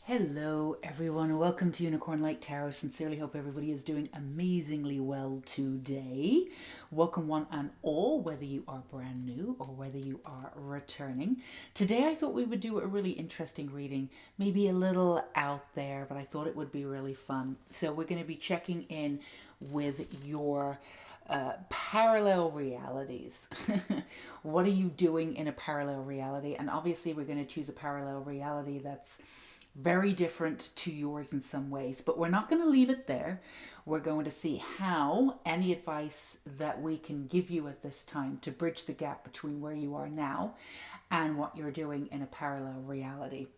Hello everyone, welcome to Unicorn Light Tarot. Sincerely hope everybody is doing amazingly well today. Welcome one and all, whether you are brand new or whether you are returning. Today I thought we would do a really interesting reading, maybe a little out there, but I thought it would be really fun. So we're going to be checking in with your parallel realities. What are you doing in a parallel reality? And obviously we're going to choose a parallel reality that's very different to yours in some ways, but we're not going to leave it there. We're going to see how any advice that we can give you at this time to bridge the gap between where you are now and what you're doing in a parallel reality.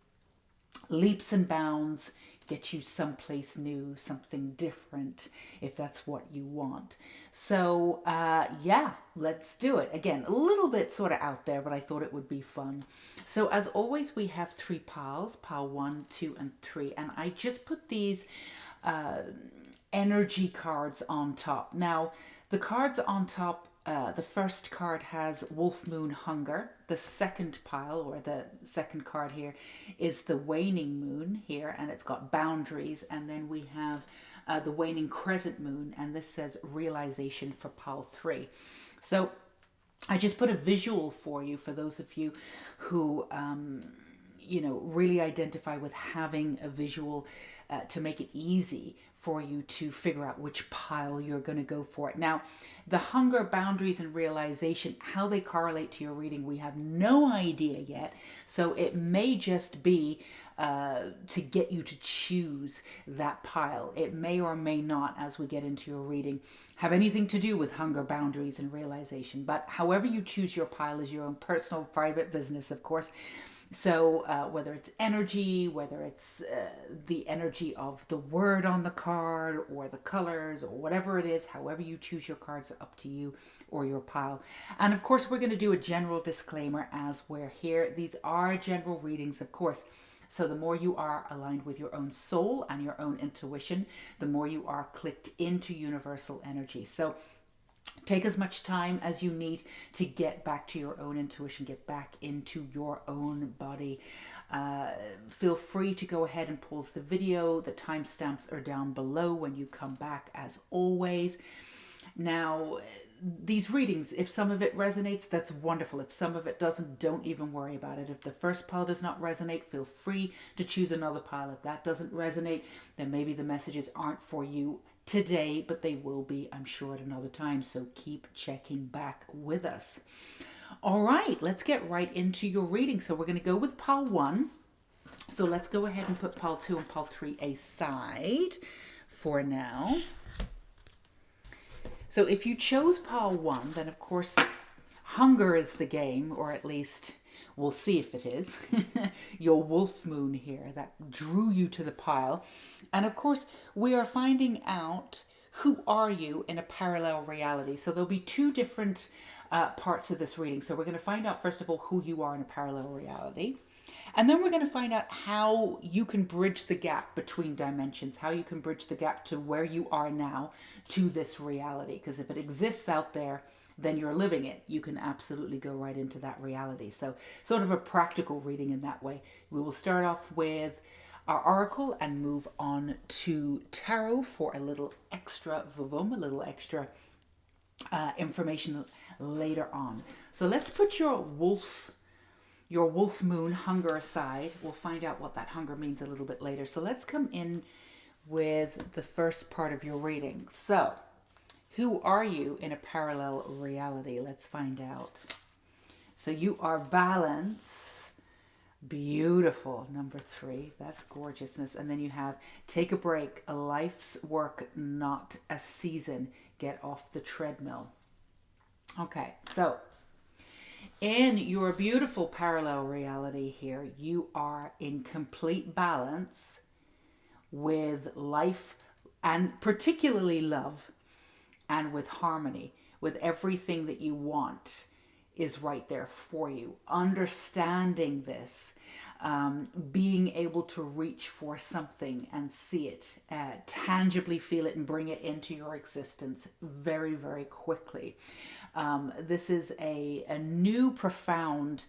Leaps and bounds get you someplace new, something different, if that's what you want. So yeah, let's do it. Again, a little bit sort of out there, but I thought it would be fun. So as always, we have three piles, pile 1, 2, and 3, and I just put these energy cards on top. Now, the cards on top, the first card has Wolf Moon Hunger. The second pile, or the second card here, is the Waning Moon here, and it's got boundaries. And then we have the Waning Crescent Moon, and this says Realization for pile 3. So I just put a visual for you, for those of you who really identify with having a visual to make it easy for you to figure out which pile you're going to go for. Now, the hunger, boundaries, and realization, how they correlate to your reading, we have no idea yet. So it may just be to get you to choose that pile. It may or may not, as we get into your reading, have anything to do with hunger, boundaries, and realization. But however you choose your pile is your own personal, private business, of course. So whether it's energy, whether it's the energy of the word on the card or the colors or whatever it is, however you choose your cards, are up to you or your pile. And of course, we're going to do a general disclaimer as we're here. These are general readings, of course. So the more you are aligned with your own soul and your own intuition, the more you are clicked into universal energy. So take as much time as you need to get back to your own intuition, get back into your own body. Feel free to go ahead and pause the video. The timestamps are down below when you come back, as always. Now, these readings, if some of it resonates, that's wonderful. If some of it doesn't, don't even worry about it. If the first pile does not resonate, feel free to choose another pile. If that doesn't resonate, then maybe the messages aren't for you today, but they will be, I'm sure, at another time. So keep checking back with us. All right, let's get right into your reading. So we're going to go with pile 1. So let's go ahead and put pile 2 and pile 3 aside for now. So if you chose pile 1, then of course hunger is the game, or at least we'll see if it is. Your wolf moon here that drew you to the pile. And of course, we are finding out who are you in a parallel reality. So there'll be two different parts of this reading. So we're going to find out, first of all, who you are in a parallel reality. And then we're going to find out how you can bridge the gap between dimensions, how you can bridge the gap to where you are now to this reality. Because if it exists out there, then you're living it. You can absolutely go right into that reality. So sort of a practical reading in that way. We will start off with our oracle and move on to tarot for a little extra vuvum, a little extra information later on. So let's put your wolf moon hunger aside. We'll find out what that hunger means a little bit later. So let's come in with the first part of your reading. So who are you in a parallel reality? Let's find out. So you are balance. Beautiful. Number 3. That's gorgeousness. And then you have take a break. A life's work, not a season. Get off the treadmill. Okay, so in your beautiful parallel reality here, you are in complete balance with life and particularly love, and with harmony, with everything that you want is right there for you. Understanding this, being able to reach for something and see it, tangibly feel it and bring it into your existence very, very quickly. This is a new profound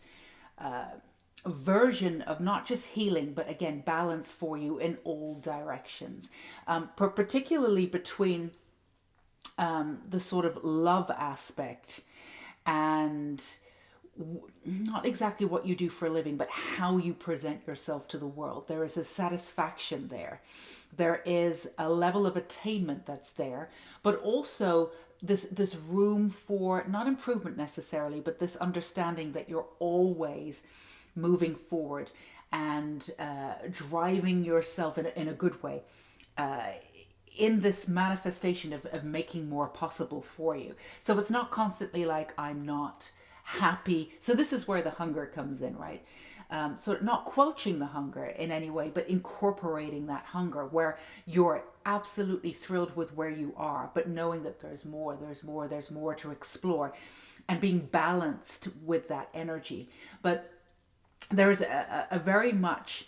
version of not just healing, but again, balance for you in all directions. Particularly between the sort of love aspect and not exactly what you do for a living, but how you present yourself to the world. There is a satisfaction there. There is a level of attainment that's there, but also this room for not improvement necessarily, but this understanding that you're always moving forward and driving yourself in a good way. In this manifestation of making more possible for you. So it's not constantly like, I'm not happy. So this is where the hunger comes in, right? So not quenching the hunger in any way, but incorporating that hunger where you're absolutely thrilled with where you are, but knowing that there's more to explore, and being balanced with that energy. But there is a very much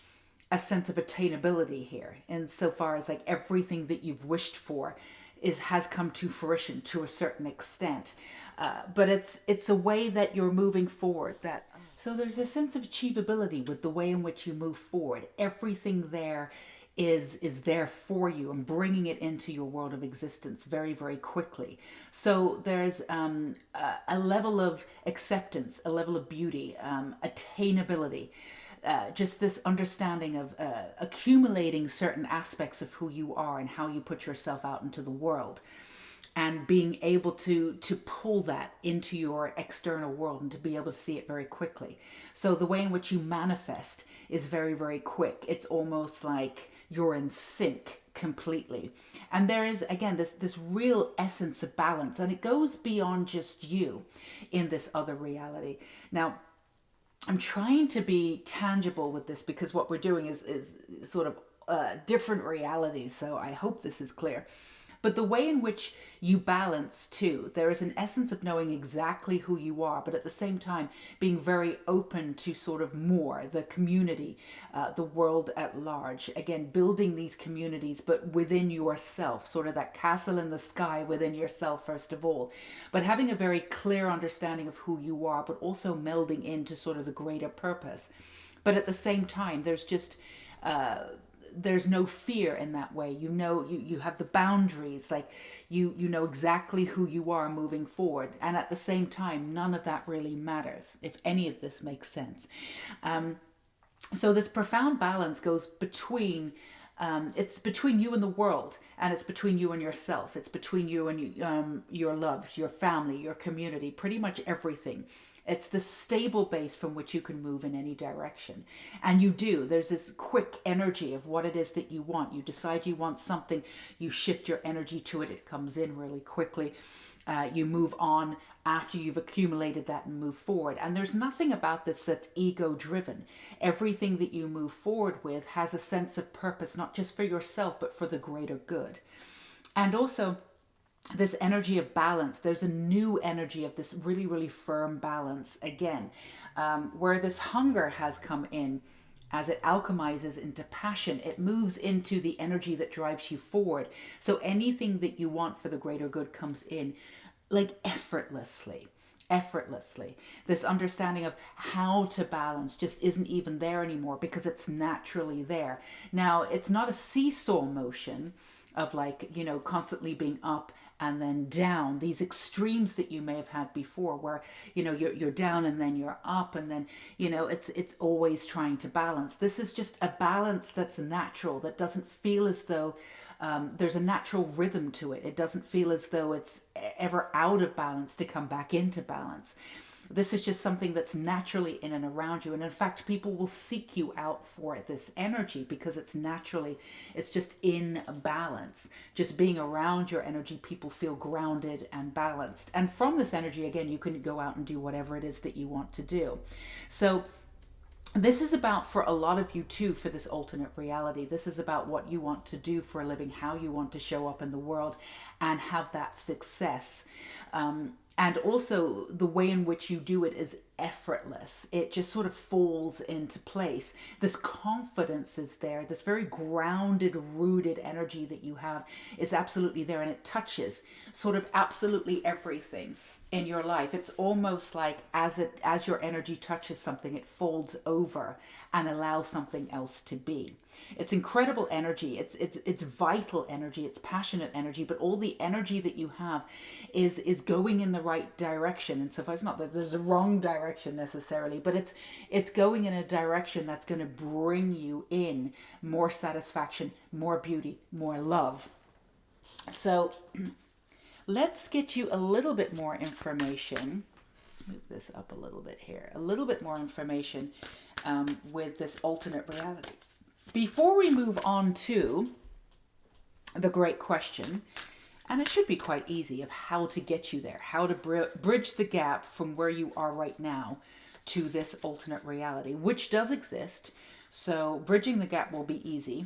a sense of attainability here, insofar as like everything that you've wished for has come to fruition to a certain extent, but it's a way that you're moving forward. That so there's a sense of achievability with the way in which you move forward. Everything there is there for you and bringing it into your world of existence very, very quickly. So there's a level of acceptance, a level of beauty, attainability. Just this understanding of accumulating certain aspects of who you are and how you put yourself out into the world, and being able to pull that into your external world and to be able to see it very quickly. So the way in which you manifest is very, very quick. It's almost like you're in sync completely. And there is, again, this real essence of balance, and it goes beyond just you in this other reality. Now, I'm trying to be tangible with this because what we're doing is sort of different realities. So I hope this is clear. But the way in which you balance too, there is an essence of knowing exactly who you are, but at the same time being very open to sort of more, the community, the world at large. Again, building these communities, but within yourself, sort of that castle in the sky within yourself, first of all. But having a very clear understanding of who you are, but also melding into sort of the greater purpose. But at the same time, there's just... there's no fear in that way. You know, you have the boundaries, like you know exactly who you are moving forward. And at the same time, none of that really matters, if any of this makes sense. So this profound balance goes between, it's between you and the world, and it's between you and yourself. It's between you and your loves, your family, your community, pretty much everything. It's the stable base from which you can move in any direction. And you do. There's this quick energy of what it is that you want. You decide you want something, you shift your energy to it. It comes in really quickly. You move on after you've accumulated that and move forward. And there's nothing about this that's ego-driven. Everything that you move forward with has a sense of purpose, not just for yourself, but for the greater good. And also, this energy of balance, there's a new energy of this really, really firm balance again, where this hunger has come in. As it alchemizes into passion, it moves into the energy that drives you forward. So anything that you want for the greater good comes in like effortlessly. This understanding of how to balance just isn't even there anymore because it's naturally there. Now, it's not a seesaw motion of like, you know, constantly being up and then down, these extremes that you may have had before where, you know, you're down and then you're up, and then, you know, it's always trying to balance. This is just a balance that's natural, that doesn't feel as though there's a natural rhythm to it. It doesn't feel as though it's ever out of balance to come back into balance. This is just something that's naturally in and around you. And in fact, people will seek you out for this energy because it's just in balance. Just being around your energy, people feel grounded and balanced. And from this energy, again, you can go out and do whatever it is that you want to do. So this is about, for a lot of you too, for this alternate reality, this is about what you want to do for a living, how you want to show up in the world and have that success. And also the way in which you do it is effortless. It just sort of falls into place. This confidence is there. This very grounded, rooted energy that you have is absolutely there, and it touches sort of absolutely everything. in your life. It's almost like as your energy touches something, it folds over and allows something else to be. It's incredible energy. It's vital energy. It's passionate energy. But all the energy that you have is going in the right direction. And so far, it's not that there's a wrong direction necessarily, but it's going in a direction that's going to bring you in more satisfaction, more beauty, more love. So let's get you a little bit more information. Let's move this up a little bit here. A little bit more information with this alternate reality. Before we move on to the great question, and it should be quite easy, of how to get you there, how to bridge the gap from where you are right now to this alternate reality, which does exist. So bridging the gap will be easy.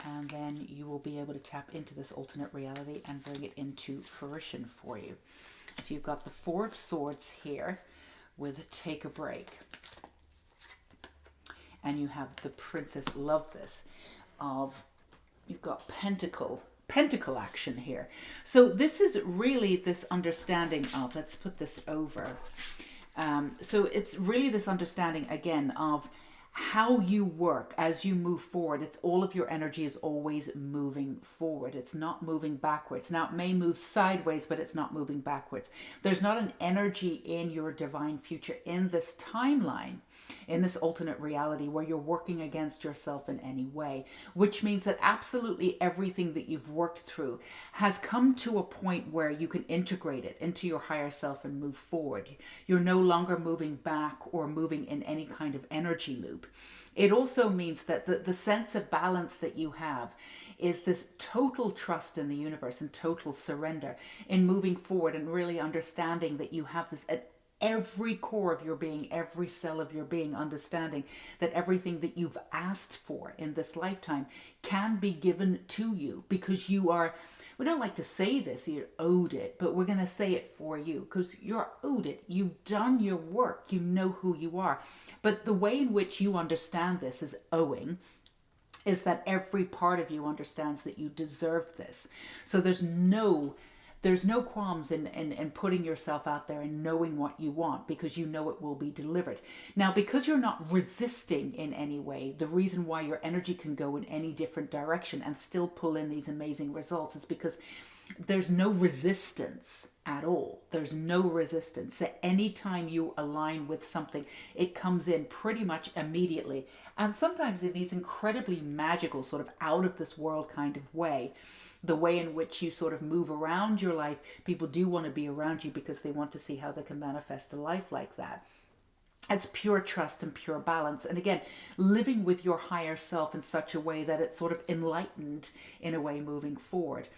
And then you will be able to tap into this alternate reality and bring it into fruition for you. So you've got the Four of Swords here with Take a Break. And you have the Princess, love this, you've got Pentacle action here. So this is really this understanding of, let's put this over. So it's really this understanding again of how you work as you move forward. It's all of your energy is always moving forward. It's not moving backwards. Now it may move sideways, but it's not moving backwards. There's not an energy in your divine future in this timeline, in this alternate reality, where you're working against yourself in any way, which means that absolutely everything that you've worked through has come to a point where you can integrate it into your higher self and move forward. You're no longer moving back or moving in any kind of energy loop. It also means that the sense of balance that you have is this total trust in the universe and total surrender in moving forward, and really understanding that you have this at every core of your being, every cell of your being, understanding that everything that you've asked for in this lifetime can be given to you, because you are, we don't like to say this, you're owed it, but we're going to say it for you, because you're owed it. You've done your work. You know who you are. But the way in which you understand this is owing, is that every part of you understands that you deserve this. So there's no qualms in putting yourself out there and knowing what you want, because you know it will be delivered. Now, because you're not resisting in any way, the reason why your energy can go in any different direction and still pull in these amazing results is because there's no resistance at all. There's no resistance. So anytime you align with something, it comes in pretty much immediately. And sometimes in these incredibly magical, sort of out of this world kind of way, the way in which you sort of move around your life, people do want to be around you because they want to see how they can manifest a life like that. It's pure trust and pure balance. And again, living with your higher self in such a way that it's sort of enlightened in a way moving forward.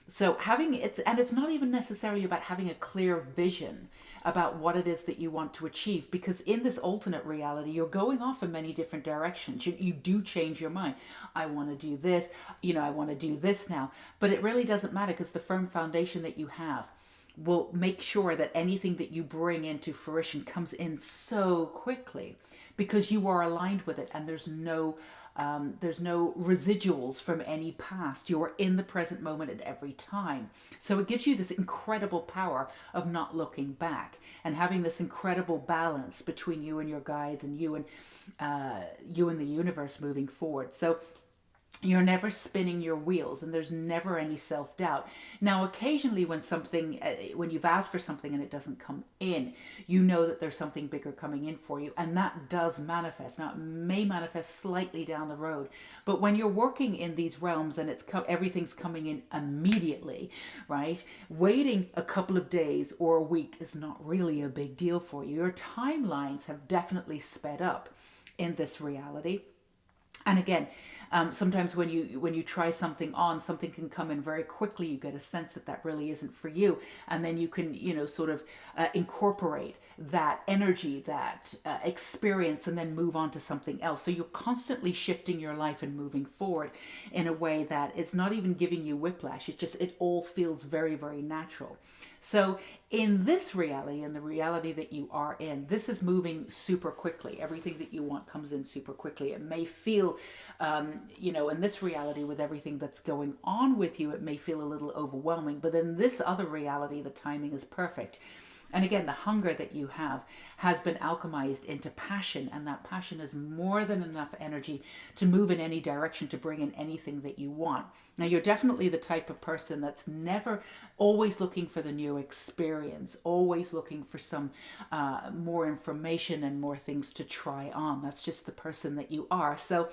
So it's not even necessarily about having a clear vision about what it is that you want to achieve, because in this alternate reality, you're going off in many different directions. You do change your mind. I want to do this, I want to do this now, but it really doesn't matter, because the firm foundation that you have will make sure that anything that you bring into fruition comes in so quickly, because you are aligned with it, and there's no residuals from any past. You're in the present moment at every time. So it gives you this incredible power of not looking back, and having this incredible balance between you and your guides, and you and the universe moving forward. So you're never spinning your wheels, and there's never any self-doubt. Now, occasionally when you've asked for something and it doesn't come in, you know that there's something bigger coming in for you, and that does manifest. Now, it may manifest slightly down the road, but when you're working in these realms and everything's coming in immediately, right? Waiting a couple of days or a week is not really a big deal for you. Your timelines have definitely sped up in this reality. And again, sometimes when you try something on, something can come in very quickly. You get a sense that really isn't for you. And then you can, sort of incorporate that energy, that experience, and then move on to something else. So you're constantly shifting your life and moving forward in a way that it's not even giving you whiplash. It all feels very, very natural. So in this reality, in the reality that you are in, this is moving super quickly. Everything that you want comes in super quickly. It may feel, in this reality with everything that's going on with you, it may feel a little overwhelming. But in this other reality, the timing is perfect. And again, the hunger that you have has been alchemized into passion, and that passion is more than enough energy to move in any direction, to bring in anything that you want. Now, you're definitely the type of person that's never always looking for the new experience, always looking for some more information and more things to try on. That's just the person that you are. So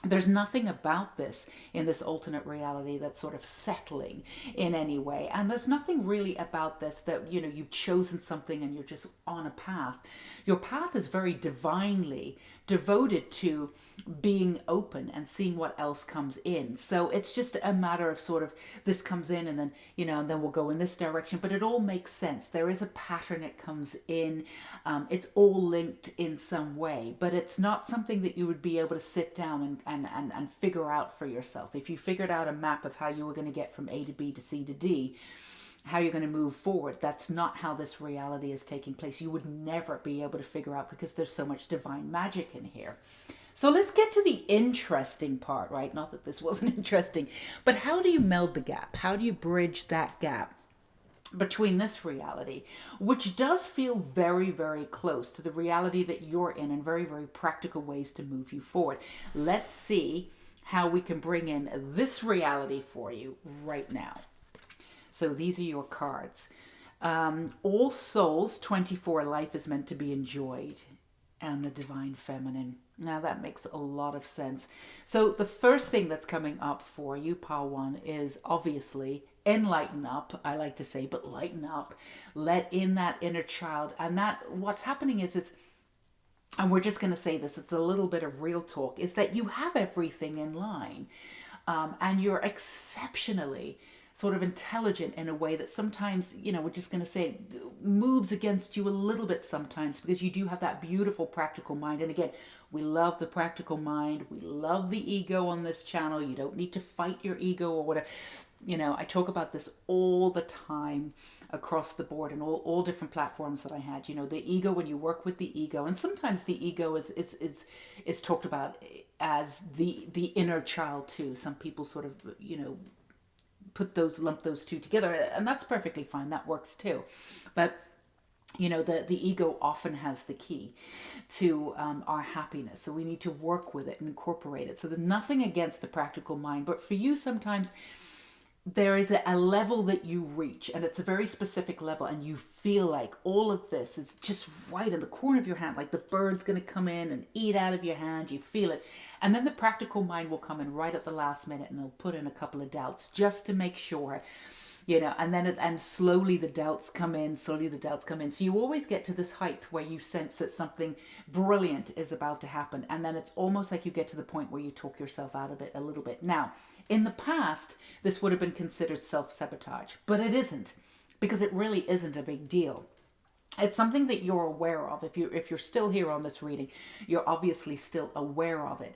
there's nothing about this in this alternate reality that's sort of settling in any way. And there's nothing really about this that, you've chosen something and you're just on a path. Your path is very divinely devoted to being open and seeing what else comes in. So it's just a matter of sort of this comes in and then, and then we'll go in this direction. But it all makes sense. There is a pattern it comes in. It's all linked in some way, but it's not something that you would be able to sit down and figure out for yourself. If you figured out a map of how you were going to get from A to B to C to D, how you're going to move forward, that's not how this reality is taking place. You would never be able to figure out, because there's so much divine magic in here. So let's get to the interesting part, right? Not that this wasn't interesting, but how do you meld the gap? How do you bridge that gap between this reality, which does feel very, very close to the reality that you're in, and very, very practical ways to move you forward? Let's see how we can bring in this reality for you right now. So these are your cards. All Souls 24, life is meant to be enjoyed, and the Divine Feminine. Now that makes a lot of sense. So the first thing that's coming up for you, Pile 1, is obviously enlighten up. I like to say, but lighten up. Let in that inner child. And that what's happening is and we're just going to say this, it's a little bit of real talk, is that you have everything in line. And you're exceptionally sort of intelligent in a way that sometimes, we're just going to say, moves against you a little bit sometimes, because you do have that beautiful practical mind. And again, we love the practical mind. We love the ego on this channel. You don't need to fight your ego or whatever. I talk about this all the time across the board and all different platforms that I had. The ego, when you work with the ego, and sometimes the ego is talked about as the inner child too. Some people sort of, lump those two together, and that's perfectly fine. That works too. But the ego often has the key to our happiness, so we need to work with it and incorporate it. So there's nothing against the practical mind, but for you, sometimes there is a level that you reach, and it's a very specific level, and you feel like all of this is just right in the corner of your hand, like the bird's going to come in and eat out of your hand. You feel it, and then the practical mind will come in right at the last minute, and they'll put in a couple of doubts just to make sure, and slowly the doubts come in, So you always get to this height where you sense that something brilliant is about to happen, and then it's almost like you get to the point where you talk yourself out of it a little bit. Now, in the past, this would have been considered self-sabotage, but it isn't, because it really isn't a big deal. It's something that you're aware of. If you're still here on this reading, you're obviously still aware of it.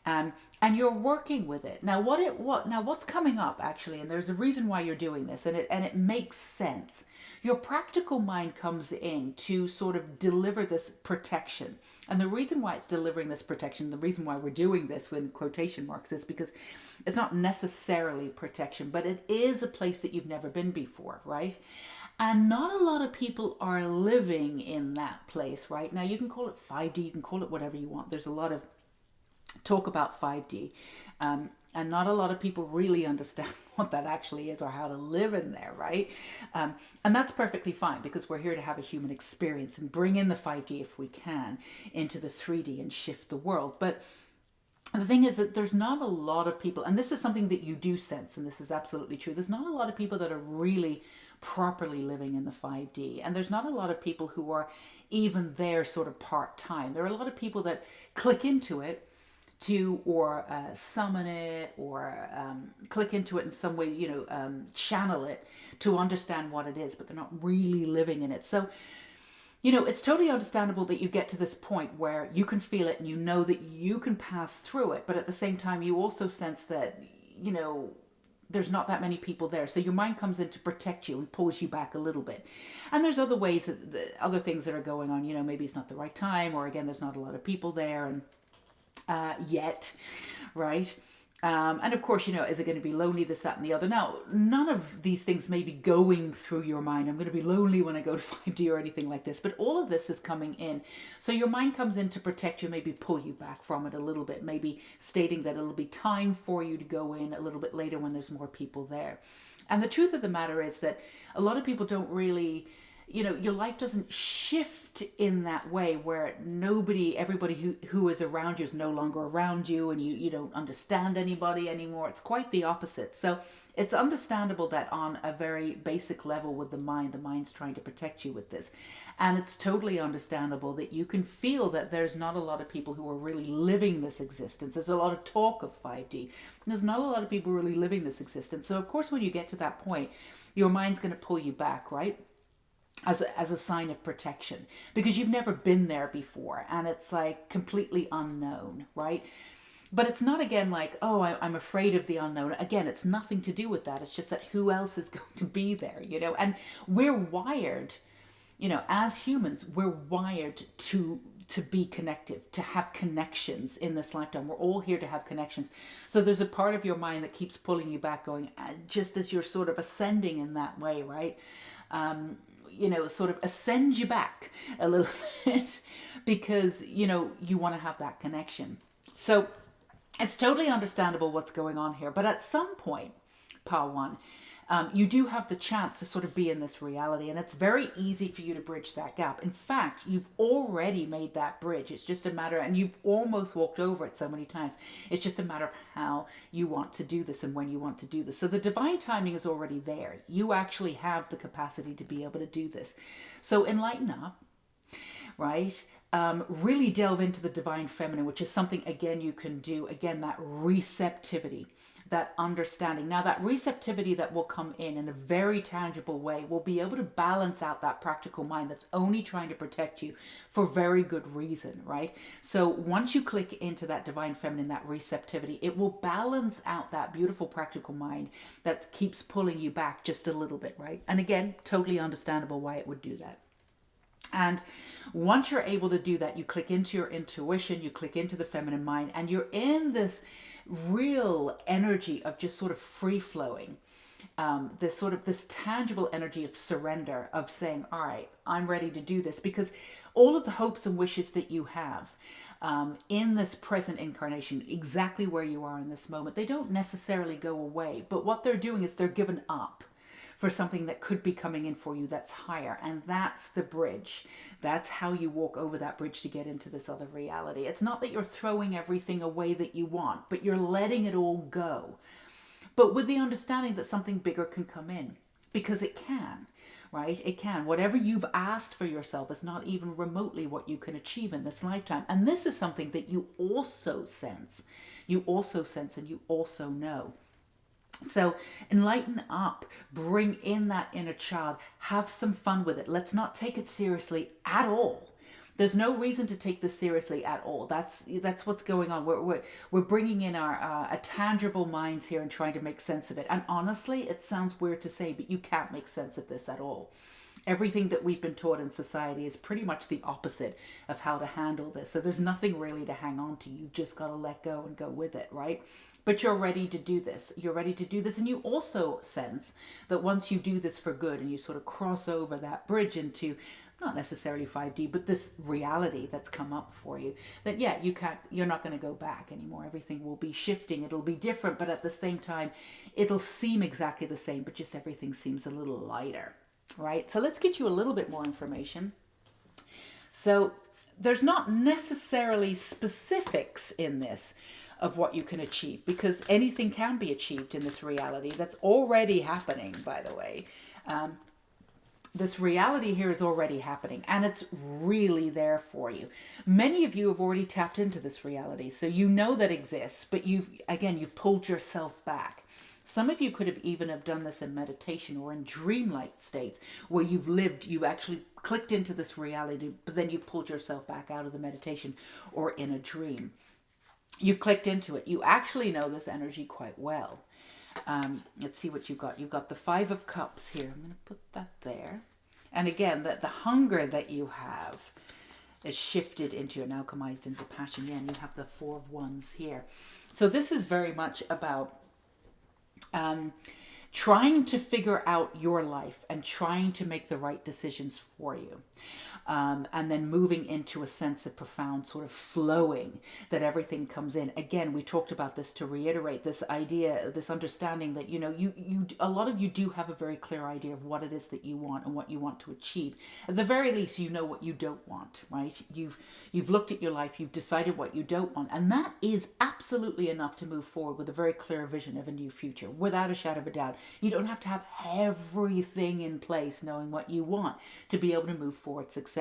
And you're working with it. Now what's coming up, actually, and there's a reason why you're doing this, and it makes sense. Your practical mind comes in to sort of deliver this protection. And the reason why it's delivering this protection, the reason why we're doing this with quotation marks, is because it's not necessarily protection, but it is a place that you've never been before, right? And not a lot of people are living in that place right now. You can call it 5D, you can call it whatever you want. There's a lot of talk about 5D, and not a lot of people really understand what that actually is or how to live in there, right? And that's perfectly fine, because we're here to have a human experience and bring in the 5D, if we can, into the 3D and shift the world. But the thing is that there's not a lot of people, and this is something that you do sense, and this is absolutely true, there's not a lot of people that are really properly living in the 5D, and there's not a lot of people who are even there sort of part-time. There are a lot of people that click into it or summon it, or click into it in some way, channel it to understand what it is, but they're not really living in it. So, it's totally understandable that you get to this point where you can feel it and you know that you can pass through it, but at the same time, you also sense that, there's not that many people there. So your mind comes in to protect you and pulls you back a little bit. And there's other ways, other things that are going on, maybe it's not the right time, or again, there's not a lot of people there, and yet, right? And of course, is it going to be lonely, this, that, and the other? Now, none of these things may be going through your mind. I'm going to be lonely when I go to 5D or anything like this. But all of this is coming in. So your mind comes in to protect you, maybe pull you back from it a little bit, maybe stating that it'll be time for you to go in a little bit later when there's more people there. And the truth of the matter is that a lot of people don't really... your life doesn't shift in that way where everybody who is around you is no longer around you, and you don't understand anybody anymore. It's quite the opposite. So it's understandable that on a very basic level with the mind's trying to protect you with this. And it's totally understandable that you can feel that there's not a lot of people who are really living this existence. There's a lot of talk of 5D. There's not a lot of people really living this existence. So of course, when you get to that point, your mind's going to pull you back, right? As a sign of protection, because you've never been there before and it's like completely unknown, right? But it's not, again, like, oh, I'm afraid of the unknown. Again, it's nothing to do with that. It's just that who else is going to be there, and we're wired, as humans, we're wired to be connective, to have connections in this lifetime. We're all here to have connections. So there's a part of your mind that keeps pulling you back, going, just as you're sort of ascending in that way, right? Sort of ascend you back a little bit because, you want to have that connection. So it's totally understandable what's going on here. But at some point, Pile 1, you do have the chance to sort of be in this reality, and it's very easy for you to bridge that gap. In fact, you've already made that bridge. It's just a matter, and you've almost walked over it so many times. It's just a matter of how you want to do this and when you want to do this. So the divine timing is already there. You actually have the capacity to be able to do this. So enlighten up, right? Really delve into the divine feminine, which is something, again, you can do. Again, that receptivity, that understanding. Now, that receptivity that will come in a very tangible way will be able to balance out that practical mind that's only trying to protect you for very good reason, right? So once you click into that divine feminine, that receptivity, it will balance out that beautiful practical mind that keeps pulling you back just a little bit, right? And again, totally understandable why it would do that. And once you're able to do that, you click into your intuition, you click into the feminine mind, and you're in this real energy of just sort of free flowing, this tangible energy of surrender, of saying, all right, I'm ready to do this, because all of the hopes and wishes that you have in this present incarnation, exactly where you are in this moment, they don't necessarily go away, but what they're doing is they're given up for something that could be coming in for you that's higher. And that's the bridge. That's how you walk over that bridge to get into this other reality. It's not that you're throwing everything away that you want, but you're letting it all go. But with the understanding that something bigger can come in, because it can, right? It can. Whatever you've asked for yourself is not even remotely what you can achieve in this lifetime. And this is something that you also sense. You also sense and you also know. So enlighten up, bring in that inner child, have some fun with it. Let's not take it seriously at all. There's no reason to take this seriously at all. That's what's going on. We're bringing in our tangible minds here and trying to make sense of it. And honestly, it sounds weird to say, but you can't make sense of this at all. Everything that we've been taught in society is pretty much the opposite of how to handle this. So there's nothing really to hang on to. You've just got to let go and go with it, right? But you're ready to do this. You're ready to do this. And you also sense that once you do this for good and you sort of cross over that bridge into not necessarily 5D, but this reality that's come up for you, that yeah, you're not going to go back anymore. Everything will be shifting. It'll be different, but at the same time, it'll seem exactly the same, but just everything seems a little lighter. Right, so let's get you a little bit more information. So there's not necessarily specifics in this of what you can achieve, because anything can be achieved in this reality that's already happening, by the way. This reality here is already happening, and it's really there for you. Many of you have already tapped into this reality, so you know that exists, but you've pulled yourself back. Some of you could have even have done this in meditation or in dreamlike states where you've actually clicked into this reality, but then you've pulled yourself back out of the meditation or in a dream. You've clicked into it. You actually know this energy quite well. Let's see what you've got. You've got the 5 of Cups here. I'm going to put that there. And again, the hunger that you have is shifted into and alchemized into passion. Yeah, and you have the Four of Wands here. So this is very much about trying to figure out your life and trying to make the right decisions for you. And then moving into a sense of profound sort of flowing, that everything comes in. Again, we talked about this to reiterate this idea, this understanding that, you know, a lot of you do have a very clear idea of what it is that you want and what you want to achieve. At the very least, you know what you don't want, right? You've looked at your life, you've decided what you don't want, and that is absolutely enough to move forward with a very clear vision of a new future, without a shadow of a doubt. You don't have to have everything in place knowing what you want to be able to move forward successfully.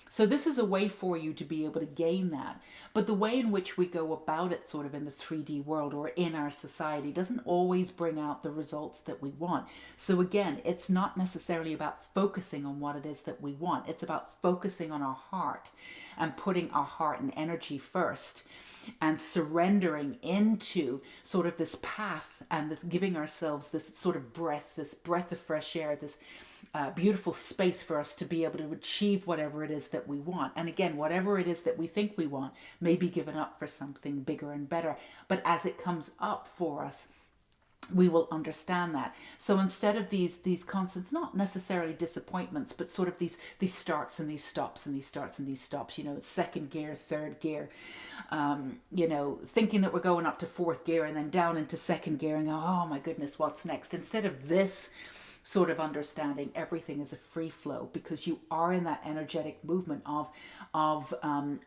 So this is a way for you to be able to gain that. But the way in which we go about it sort of in the 3D world or in our society doesn't always bring out the results that we want. So again, it's not necessarily about focusing on what it is that we want. It's about focusing on our heart and putting our heart and energy first and surrendering into sort of this path and this, giving ourselves this sort of breath, this breath of fresh air, this beautiful space for us to be able to achieve whatever it is that we want. And again, whatever it is that we think we want may be given up for something bigger and better. But as it comes up for us, we will understand that. So instead of these constants, not necessarily disappointments, but sort of these starts and these stops and these starts and these stops, you know, second gear, third gear, you know, thinking that we're going up to fourth gear and then down into second gear and go, oh my goodness, what's next? Instead of this sort of understanding, everything is a free flow, because you are in that energetic movement of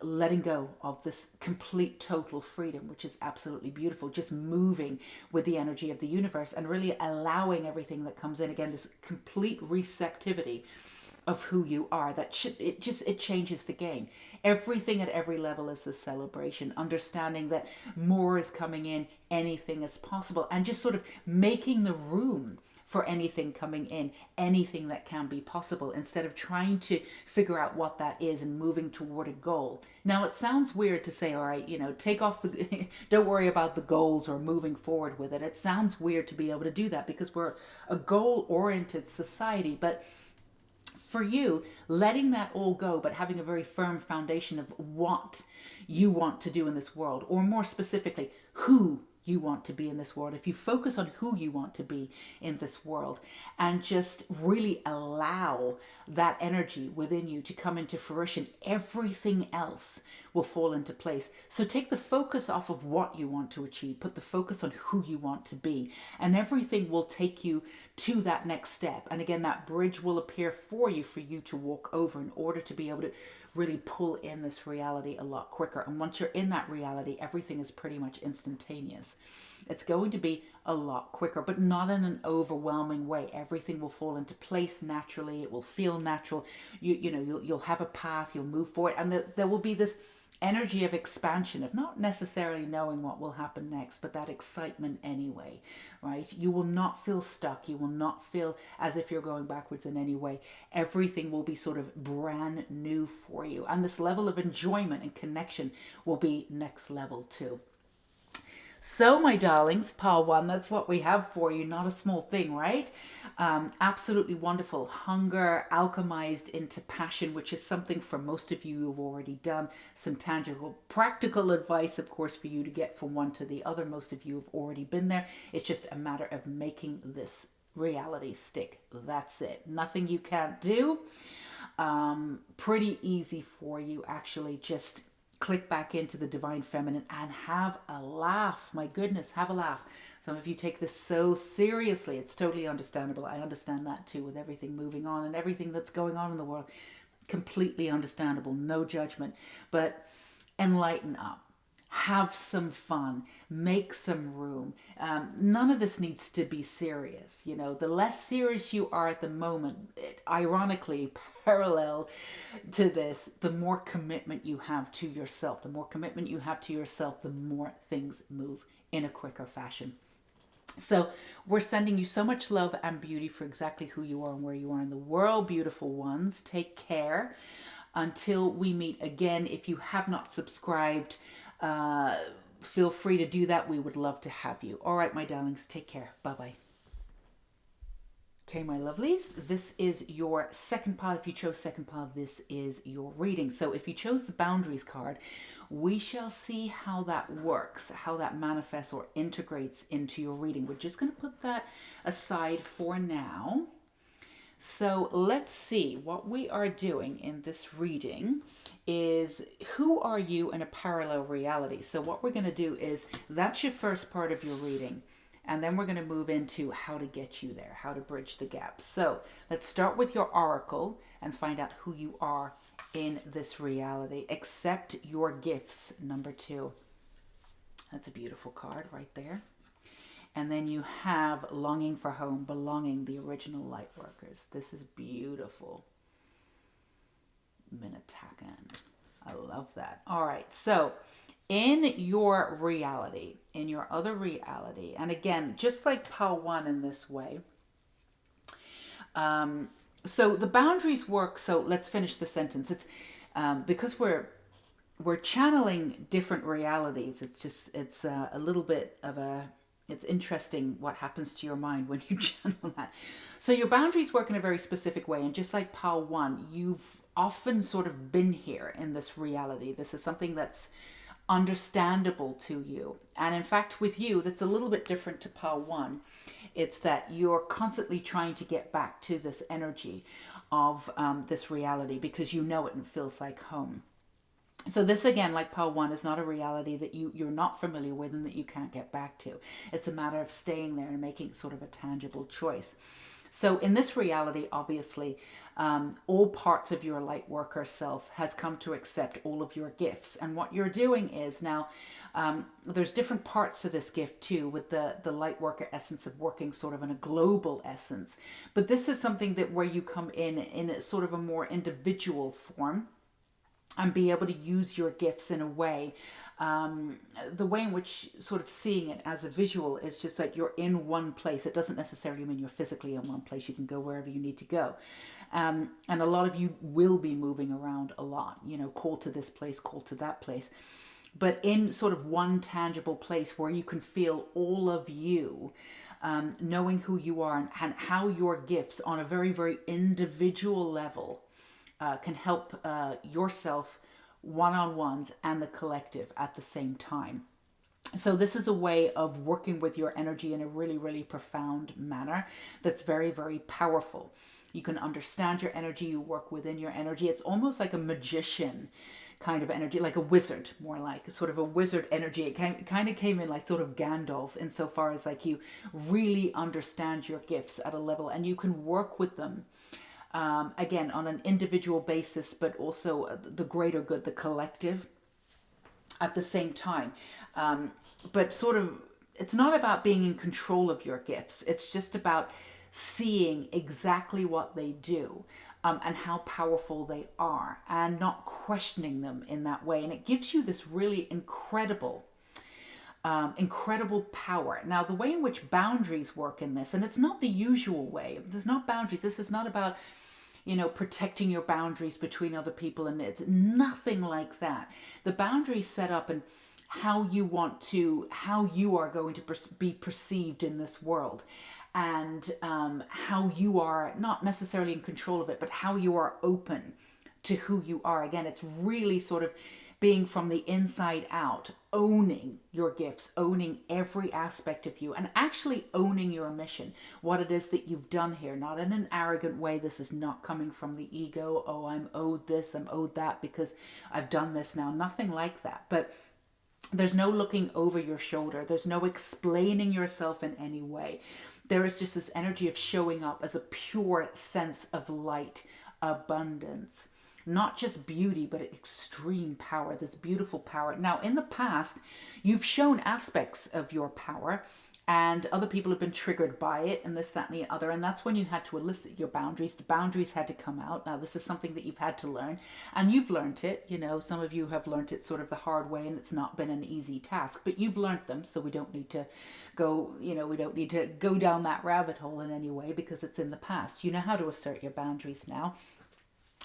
letting go of this complete total freedom, which is absolutely beautiful. Just moving with the energy of the universe and really allowing everything that comes in. Again, this complete receptivity of who you are. It changes the game. Everything at every level is a celebration, understanding that more is coming in, anything is possible, and just sort of making the room for anything coming in, anything that can be possible, instead of trying to figure out what that is and moving toward a goal. Now, it sounds weird to say, all right, you know, take off the, don't worry about the goals or moving forward with it. It sounds weird to be able to do that because we're a goal-oriented society, but for you, letting that all go, but having a very firm foundation of what you want to do in this world, or more specifically, who you want to be in this world. If you focus on who you want to be in this world and just really allow that energy within you to come into fruition, everything else will fall into place. So take the focus off of what you want to achieve, put the focus on who you want to be, and everything will take you to that next step. And again, that bridge will appear for you to walk over in order to be able to really pull in this reality a lot quicker. And once you're in that reality, everything is pretty much instantaneous. It's going to be a lot quicker, but not in an overwhelming way. Everything will fall into place naturally. It will feel natural. You'll have a path, you'll move forward, and there will be this energy of expansion, of not necessarily knowing what will happen next, but that excitement anyway, right? You will not feel stuck. You will not feel as if you're going backwards in any way. Everything will be sort of brand new for you. And this level of enjoyment and connection will be next level too. So, my darlings, pile one, that's what we have for you. Not a small thing, right? Absolutely wonderful. Hunger alchemized into passion, which is something for most of you who've already done. Some tangible, practical advice, of course, for you to get from one to the other. Most of you have already been there. It's just a matter of making this reality stick. That's it. Nothing you can't do. Pretty easy for you, actually. Just click back into the divine feminine and have a laugh. My goodness, have a laugh. Some of you take this so seriously. It's totally understandable. I understand that too, with everything moving on and everything that's going on in the world. Completely understandable. No judgment. But enlighten up. Have some fun, make some room. None of this needs to be serious. You know, the less serious you are at the moment, ironically, parallel to this, the more commitment you have to yourself. The more commitment you have to yourself, the more things move in a quicker fashion. So we're sending you so much love and beauty for exactly who you are and where you are in the world, beautiful ones. Take care until we meet again. If you have not subscribed, feel free to do that. We would love to have you. All right, my darlings, take care. Bye-bye. Okay, my lovelies, this is your second pile. If you chose second pile, this is your reading. So if you chose the boundaries card, we shall see how that works, how that manifests or integrates into your reading. We're just going to put that aside for now. So let's see what we are doing in this reading is who are you in a parallel reality? So what we're going to do is that's your first part of your reading. And then we're going to move into how to get you there, how to bridge the gap. So let's start with your oracle and find out who you are in this reality. Accept your gifts, number 2. That's a beautiful card right there. And then you have longing for home, belonging, the original light workers. This is beautiful. Minatakan. I love that. All right, so in your reality, in your other reality, and again, just like pile 1 in this way, so the boundaries work. So let's finish the sentence. It's because we're channeling different realities. It's a little bit of a, it's interesting what happens to your mind when you channel that. So your boundaries work in a very specific way, and just like pile 1, you've often sort of been here in this reality. This is something that's understandable to you. And in fact, with you, that's a little bit different to pile 1. It's that you're constantly trying to get back to this energy of this reality because you know it and it feels like home. So this, again, like pile 1, is not a reality that you're not familiar with and that you can't get back to. It's a matter of staying there and making sort of a tangible choice. So in this reality, obviously, all parts of your light worker self has come to accept all of your gifts. And what you're doing is now, there's different parts to this gift too, with the light worker essence of working sort of in a global essence. But this is something that where you come in a sort of a more individual form and be able to use your gifts in a way. The way in which sort of seeing it as a visual is just like you're in one place. It doesn't necessarily mean you're physically in one place. You can go wherever you need to go. And a lot of you will be moving around a lot, you know, call to this place, call to that place. But in sort of one tangible place where you can feel all of you, knowing who you are and how your gifts on a very, very individual level can help yourself, one-on-ones, and the collective at the same time. So this is a way of working with your energy in a really, really profound manner that's very, very powerful. You can understand your energy, you work within your energy. It's almost like a magician kind of energy, like a wizard, more like sort of a wizard energy. It kind of came in like sort of Gandalf insofar as like you really understand your gifts at a level and you can work with them. Again, on an individual basis, but also the greater good, the collective at the same time. But sort of, it's not about being in control of your gifts. It's just about seeing exactly what they do and how powerful they are and not questioning them in that way. And it gives you this really incredible power. Now, the way in which boundaries work in this, and it's not the usual way. There's not boundaries. This is not about, you know, protecting your boundaries between other people, and it's nothing like that. The boundaries set up and how you are going to be perceived in this world, and how you are not necessarily in control of it, but how you are open to who you are. Again, it's really sort of being from the inside out, owning your gifts, owning every aspect of you, and actually owning your mission, what it is that you've done here, not in an arrogant way. This is not coming from the ego, oh, I'm owed this, I'm owed that because I've done this now. Nothing like that. But there's no looking over your shoulder. There's no explaining yourself in any way. There is just this energy of showing up as a pure sense of light, abundance. Not just beauty, but extreme power, this beautiful power. Now, in the past, you've shown aspects of your power and other people have been triggered by it and this, that, and the other. And that's when you had to elicit your boundaries. The boundaries had to come out. Now, this is something that you've had to learn and you've learned it. You know, some of you have learned it sort of the hard way and it's not been an easy task, but you've learned them. So we don't need to go, you know, we don't need to go down that rabbit hole in any way because it's in the past. You know how to assert your boundaries now.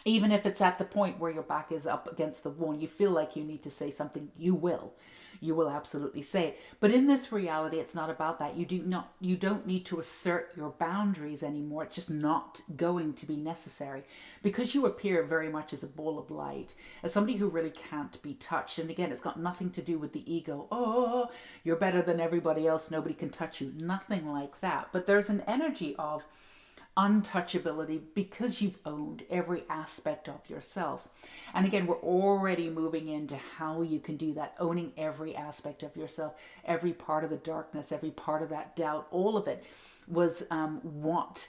Even if it's at the point where your back is up against the wall, you feel like you need to say something, you will. you will absolutely say it. But in this reality, it's not about that. You don't need to assert your boundaries anymore. It's just not going to be necessary, because you appear very much as a ball of light, as somebody who really can't be touched. And again, it's got nothing to do with the ego. Oh, you're better than everybody else, nobody can touch you. Nothing like that. But there's an energy of untouchability because you've owned every aspect of yourself. And again, we're already moving into how you can do that, owning every aspect of yourself, every part of the darkness, every part of that doubt. All of it was what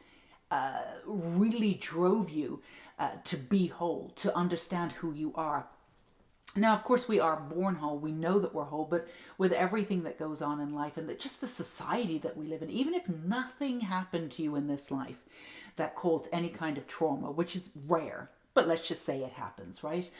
really drove you to be whole, to understand who you are. Now, of course, we are born whole. We know that we're whole, but with everything that goes on in life and just the society that we live in, even if nothing happened to you in this life that caused any kind of trauma, which is rare, but let's just say it happens, right?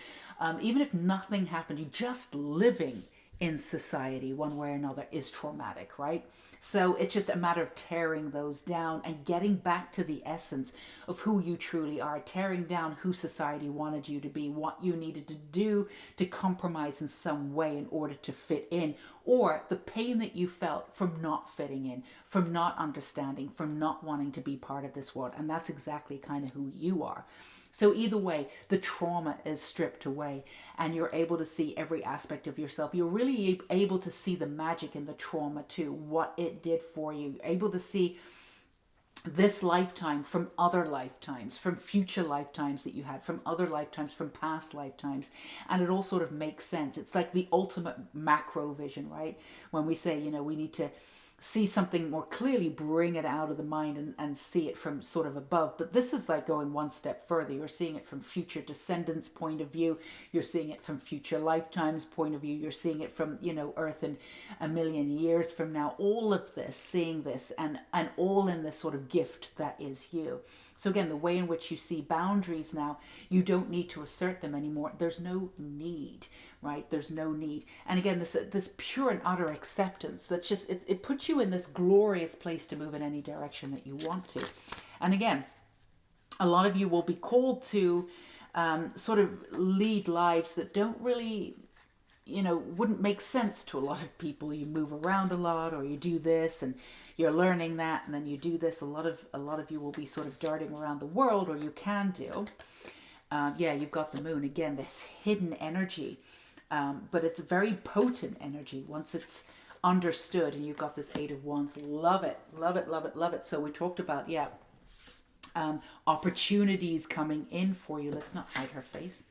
Even if nothing happened, you just living in society one way or another is traumatic, right? So it's just a matter of tearing those down and getting back to the essence of who you truly are, tearing down who society wanted you to be, what you needed to do to compromise in some way in order to fit in, or the pain that you felt from not fitting in, from not understanding, from not wanting to be part of this world. And that's exactly kind of who you are. So either way, the trauma is stripped away and you're able to see every aspect of yourself. You're really able to see the magic in the trauma too, what it did for you. You're able to see this lifetime from other lifetimes, from future lifetimes that you had, from other lifetimes, from past lifetimes. And it all sort of makes sense. It's like the ultimate macro vision, right? When we say, we need to see something more clearly, bring it out of the mind and see it from sort of above. But this is like going one step further. You're seeing it from future descendants' point of view. You're seeing it from future lifetimes' point of view. You're seeing it from, Earth in a million years from now. All of this, seeing this and all in this sort of gift that is you. So again, the way in which you see boundaries now, you don't need to assert them anymore. There's no need, right? There's no need. And again, this pure and utter acceptance, that's just, it puts you in this glorious place to move in any direction that you want to. And again, a lot of you will be called to sort of lead lives that don't really, wouldn't make sense to a lot of people. You move around a lot, or you do this and you're learning that, and then you do this. A lot of you will be sort of darting around the world, or you can do. You've got the moon again, this hidden energy, but it's a very potent energy once it's understood. And you've got this Eight of Wands. Love it, love it, love it, love it. So we talked about opportunities coming in for you. Let's not hide her face.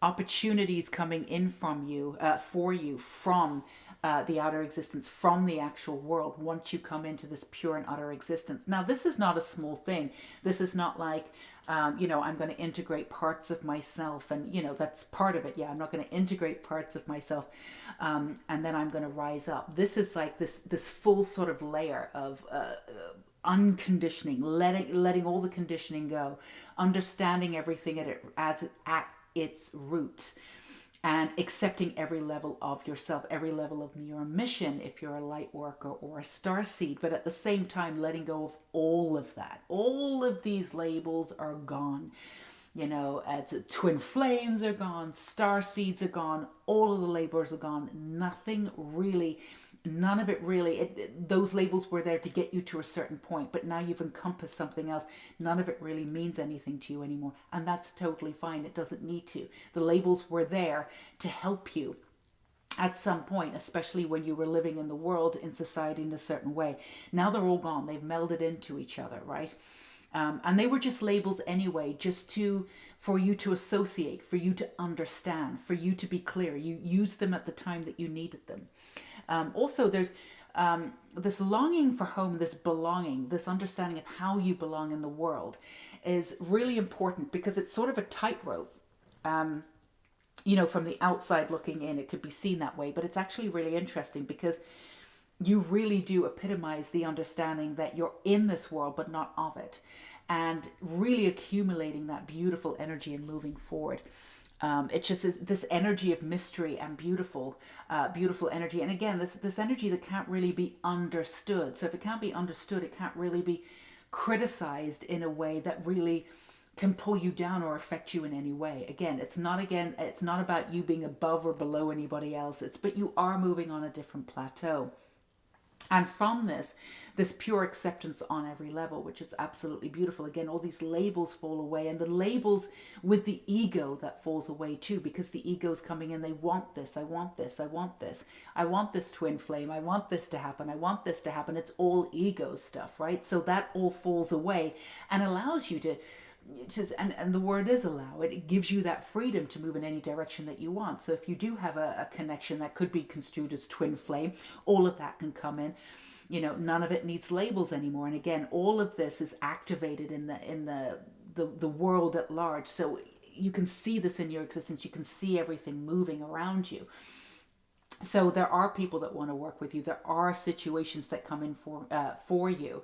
Opportunities coming in from you, for you, from the outer existence, from the actual world, once you come into this pure and utter existence. Now, this is not a small thing. This is not like, I'm going to integrate parts of myself, and, that's part of it. Yeah, I'm not going to integrate parts of myself, and then I'm going to rise up. This is like this full sort of layer of unconditioning, letting all the conditioning go, understanding everything at its roots, and accepting every level of yourself, every level of your mission if you're a light worker or a starseed, but at the same time letting go of all of that. All of these labels are gone. Twin flames are gone, star seeds are gone, all of the labels are gone. None of it really, those labels were there to get you to a certain point, but now you've encompassed something else. None of it really means anything to you anymore. And that's totally fine. It doesn't need to. The labels were there to help you at some point, especially when you were living in the world, in society in a certain way. Now they're all gone. They've melded into each other, right? And they were just labels anyway, for you to associate, for you to understand, for you to be clear. You used them at the time that you needed them. Also, there's this longing for home, this belonging, this understanding of how you belong in the world is really important, because it's sort of a tightrope. From the outside looking in, it could be seen that way, but it's actually really interesting, because you really do epitomize the understanding that you're in this world, but not of it, and really accumulating that beautiful energy and moving forward. It just is this energy of mystery and beautiful energy. And again, this energy that can't really be understood. So if it can't be understood, it can't really be criticized in a way that really can pull you down or affect you in any way. It's not about you being above or below anybody else. But you are moving on a different plateau. And from this pure acceptance on every level, which is absolutely beautiful. Again, all these labels fall away, and the labels with the ego that falls away too, because the ego's coming in. They want this, I want this, I want this, I want this twin flame, I want this to happen, I want this to happen. It's all ego stuff, right? So that all falls away and allows you to just, and the word is allow, it gives you that freedom to move in any direction that you want. So if you do have a connection that could be construed as twin flame, all of that can come in. None of it needs labels anymore. And again, all of this is activated in the world at large. So you can see this in your existence. You can see everything moving around you. So there are people that want to work with you. There are situations that come in for you.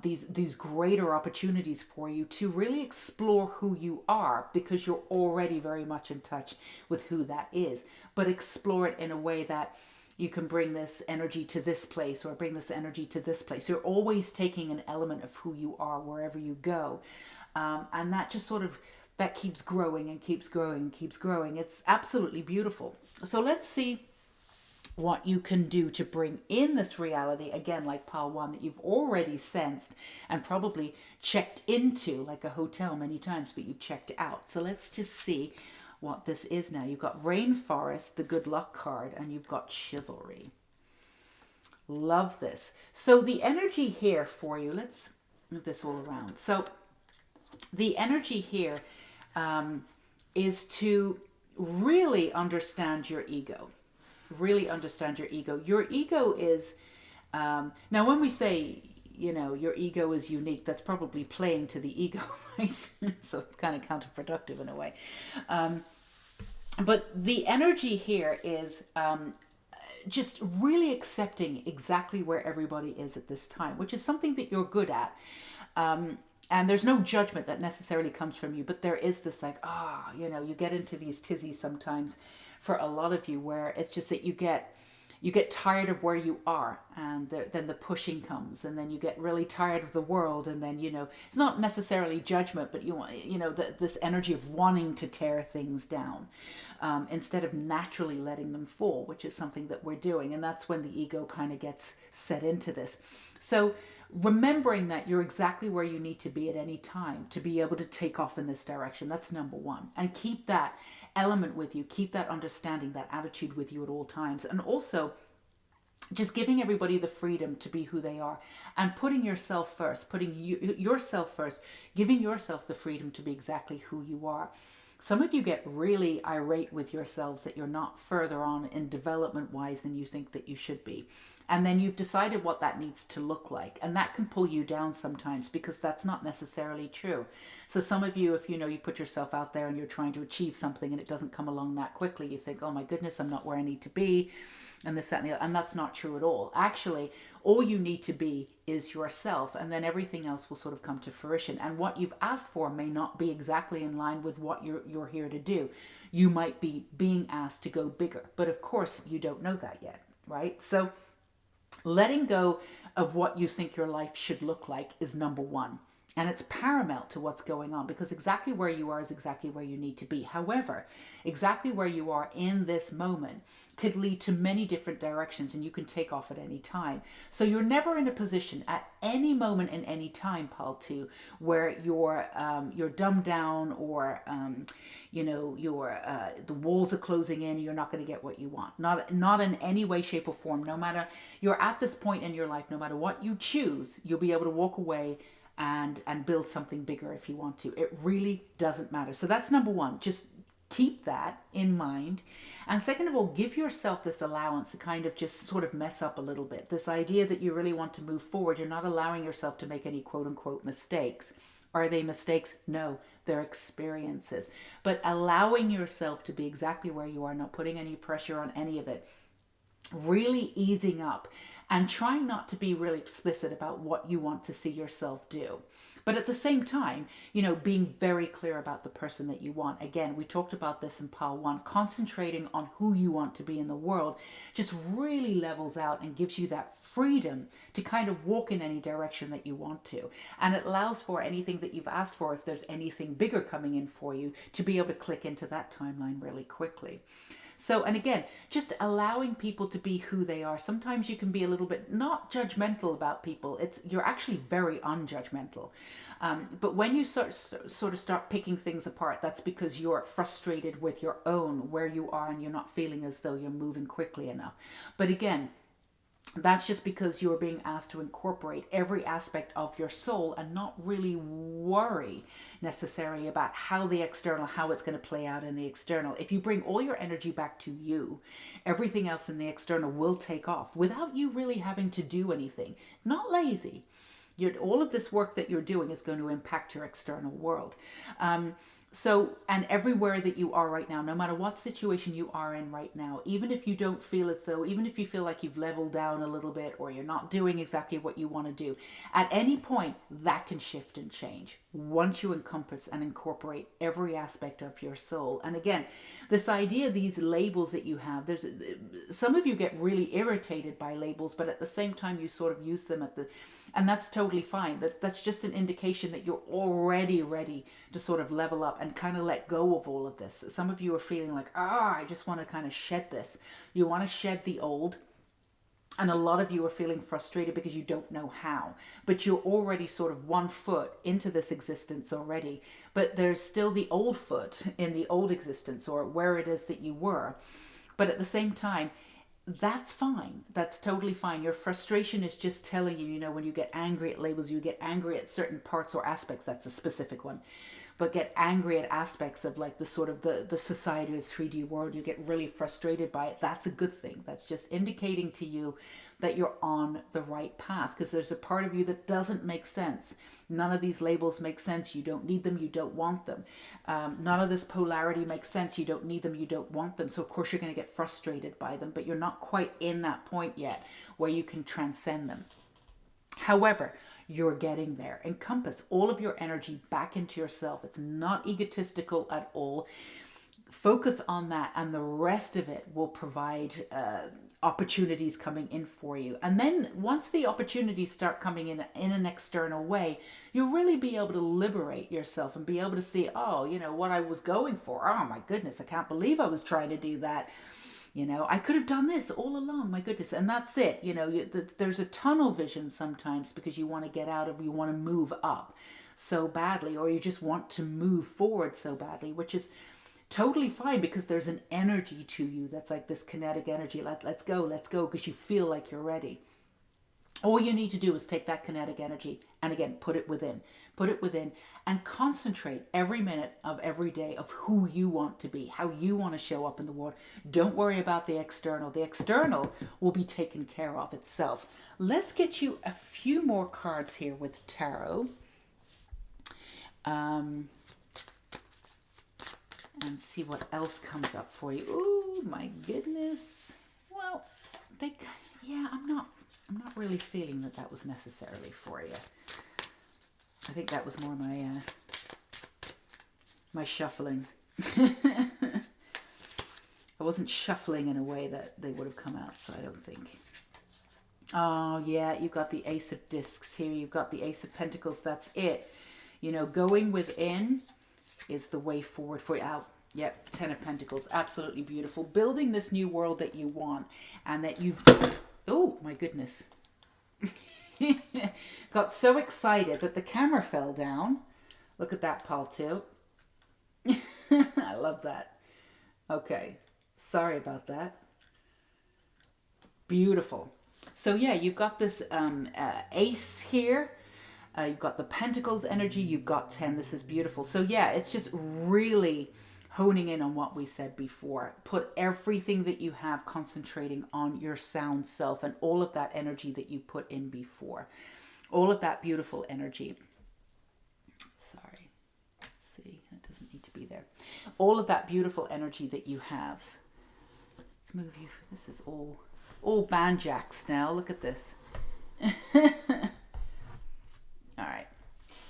These greater opportunities for you to really explore who you are, because you're already very much in touch with who that is. But explore it in a way that you can bring this energy to this place or bring this energy to this place. You're always taking an element of who you are wherever you go. And that just sort of, that keeps growing and keeps growing and keeps growing. It's absolutely beautiful. So let's see what you can do to bring in this reality, again, like pile 1, that you've already sensed and probably checked into, like a hotel many times, but you've checked out. So let's just see what this is now. You've got Rainforest, the good luck card, and you've got Chivalry. Love this. So the energy here for you, let's move this all around. So the energy here is to really understand your ego. Really understand your ego. Your ego is, now when we say, your ego is unique, that's probably playing to the ego, right? So it's kind of counterproductive in a way. But the energy here is just really accepting exactly where everybody is at this time, which is something that you're good at. And there's no judgment that necessarily comes from you, but there is this like, you get into these tizzies sometimes for a lot of you, where it's just that you get tired of where you are, and then the pushing comes, and then you get really tired of the world, and then it's not necessarily judgment, but you want this energy of wanting to tear things down instead of naturally letting them fall, which is something that we're doing, and that's when the ego kind of gets set into this. So remembering that you're exactly where you need to be at any time to be able to take off in this direction, that's number one. And keep that element with you, keep that understanding, that attitude with you at all times. And also just giving everybody the freedom to be who they are, and putting yourself first, yourself first, giving yourself the freedom to be exactly who you are. Some of you get really irate with yourselves that you're not further on in development wise than you think that you should be. And then you've decided what that needs to look like. And that can pull you down sometimes, because that's not necessarily true. So some of you, if you put yourself out there and you're trying to achieve something and it doesn't come along that quickly, you think, oh my goodness, I'm not where I need to be. And this, that, and the other. And that's not true at all. Actually, all you need to be is yourself, and then everything else will sort of come to fruition. And what you've asked for may not be exactly in line with what you're here to do. You might be being asked to go bigger, but of course you don't know that yet, right? So letting go of what you think your life should look like is number one. And it's paramount to what's going on, because exactly where you are is exactly where you need to be. However, exactly where you are in this moment could lead to many different directions, and you can take off at any time. So you're never in a position at any moment in any time, Pal 2, where you're dumbed down, or the walls are closing in. You're not going to get what you want. Not in any way, shape, or form. No matter, you're at this point in your life, no matter what you choose, you'll be able to walk away and build something bigger if you want to. It really doesn't matter. So that's number one. Just keep that in mind. And second of all, give yourself this allowance to kind of just sort of mess up a little bit. This idea that you really want to move forward, you're not allowing yourself to make any quote unquote mistakes. Are they mistakes? No, they're experiences. But allowing yourself to be exactly where you are, not putting any pressure on any of it, really easing up and trying not to be really explicit about what you want to see yourself do. But at the same time, being very clear about the person that you want. Again, we talked about this in pile 1. Concentrating on who you want to be in the world just really levels out and gives you that freedom to kind of walk in any direction that you want to. And it allows for anything that you've asked for, if there's anything bigger coming in for you, to be able to click into that timeline really quickly. So, and again, just allowing people to be who they are. Sometimes you can be a little bit not judgmental about people. You're actually very unjudgmental. But when you sort of start picking things apart, that's because you're frustrated with your own, where you are, and you're not feeling as though you're moving quickly enough. But again, that's just because you're being asked to incorporate every aspect of your soul and not really worry necessarily about how it's going to play out in the external. If you bring all your energy back to you, everything else in the external will take off without you really having to do anything. Not lazy. All of this work that you're doing is going to impact your external world. And everywhere that you are right now, no matter what situation you are in right now, even if you don't feel as though, even if you feel like you've leveled down a little bit or you're not doing exactly what you want to do, at any point that can shift and change once you encompass and incorporate every aspect of your soul. And again, this idea, these labels that you have, some of you get really irritated by labels, but at the same time you sort of use them and that's totally fine. That's just an indication that you're already ready to sort of level up and kind of let go of all of this. Some of you are feeling like, I just want to kind of shed this. You want to shed the old. And a lot of you are feeling frustrated because you don't know how. But you're already sort of 1 foot into this existence already. But there's still the old foot in the old existence, or where it is that you were. But at the same time, that's fine. That's totally fine. Your frustration is just telling you, when you get angry at labels, you get angry at certain parts or aspects. That's a specific one. But get angry at aspects of like the sort of the society of the 3D world. You get really frustrated by it. That's a good thing. That's just indicating to you that you're on the right path, because there's a part of you that doesn't make sense. None of these labels make sense. You don't need them. You don't want them. None of this polarity makes sense. You don't need them. You don't want them. So of course you're going to get frustrated by them, but you're not quite in that point yet where you can transcend them. However, you're getting there. Encompass all of your energy back into yourself. It's not egotistical at all. Focus on that, and the rest of it will provide opportunities coming in for you. And then once the opportunities start coming in an external way, you'll really be able to liberate yourself and be able to see, what I was going for. Oh my goodness, I can't believe I was trying to do that. I could have done this all along, my goodness. And that's it. There's a tunnel vision sometimes because you want to get out of, you want to move up so badly, or you just want to move forward so badly, which is totally fine because there's an energy to you that's like this kinetic energy. Let's go, because you feel like you're ready. All you need to do is take that kinetic energy and again, put it within and concentrate every minute of every day of who you want to be, how you want to show up in the world. Don't worry about the external. The external will be taken care of itself. Let's get you a few more cards here with tarot. And see what else comes up for you. Oh my goodness. Well, I'm not really feeling that was necessarily for you. I think that was more my shuffling. I wasn't shuffling in a way that they would have come out, so I don't think. Oh yeah, you've got the Ace of Discs here. You've got the Ace of Pentacles. That's it. Going within is the way forward for you. Yep, Ten of Pentacles. Absolutely beautiful. Building this new world that you want, and that you... Oh, my goodness. Got so excited that the camera fell down. Look at that, Paul, too. I love that. Okay. Sorry about that. Beautiful. So, yeah, you've got this ace here. You've got the Pentacles energy. You've got 10. This is beautiful. So, yeah, it's just really honing in on what we said before. Put everything that you have concentrating on your sound self and all of that energy that you put in before. All of that beautiful energy. Sorry. See, that doesn't need to be there. All of that beautiful energy that you have. Let's move you. This is all all banjacks now. Look at this. All right.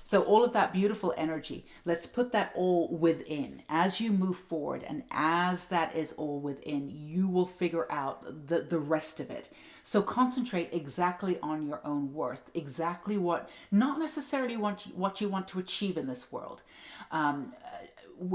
So all of that beautiful energy, let's put that all within. As you move forward and as that is all within, you will figure out the rest of it. So concentrate exactly on your own worth, exactly what, not necessarily what you want to achieve in this world.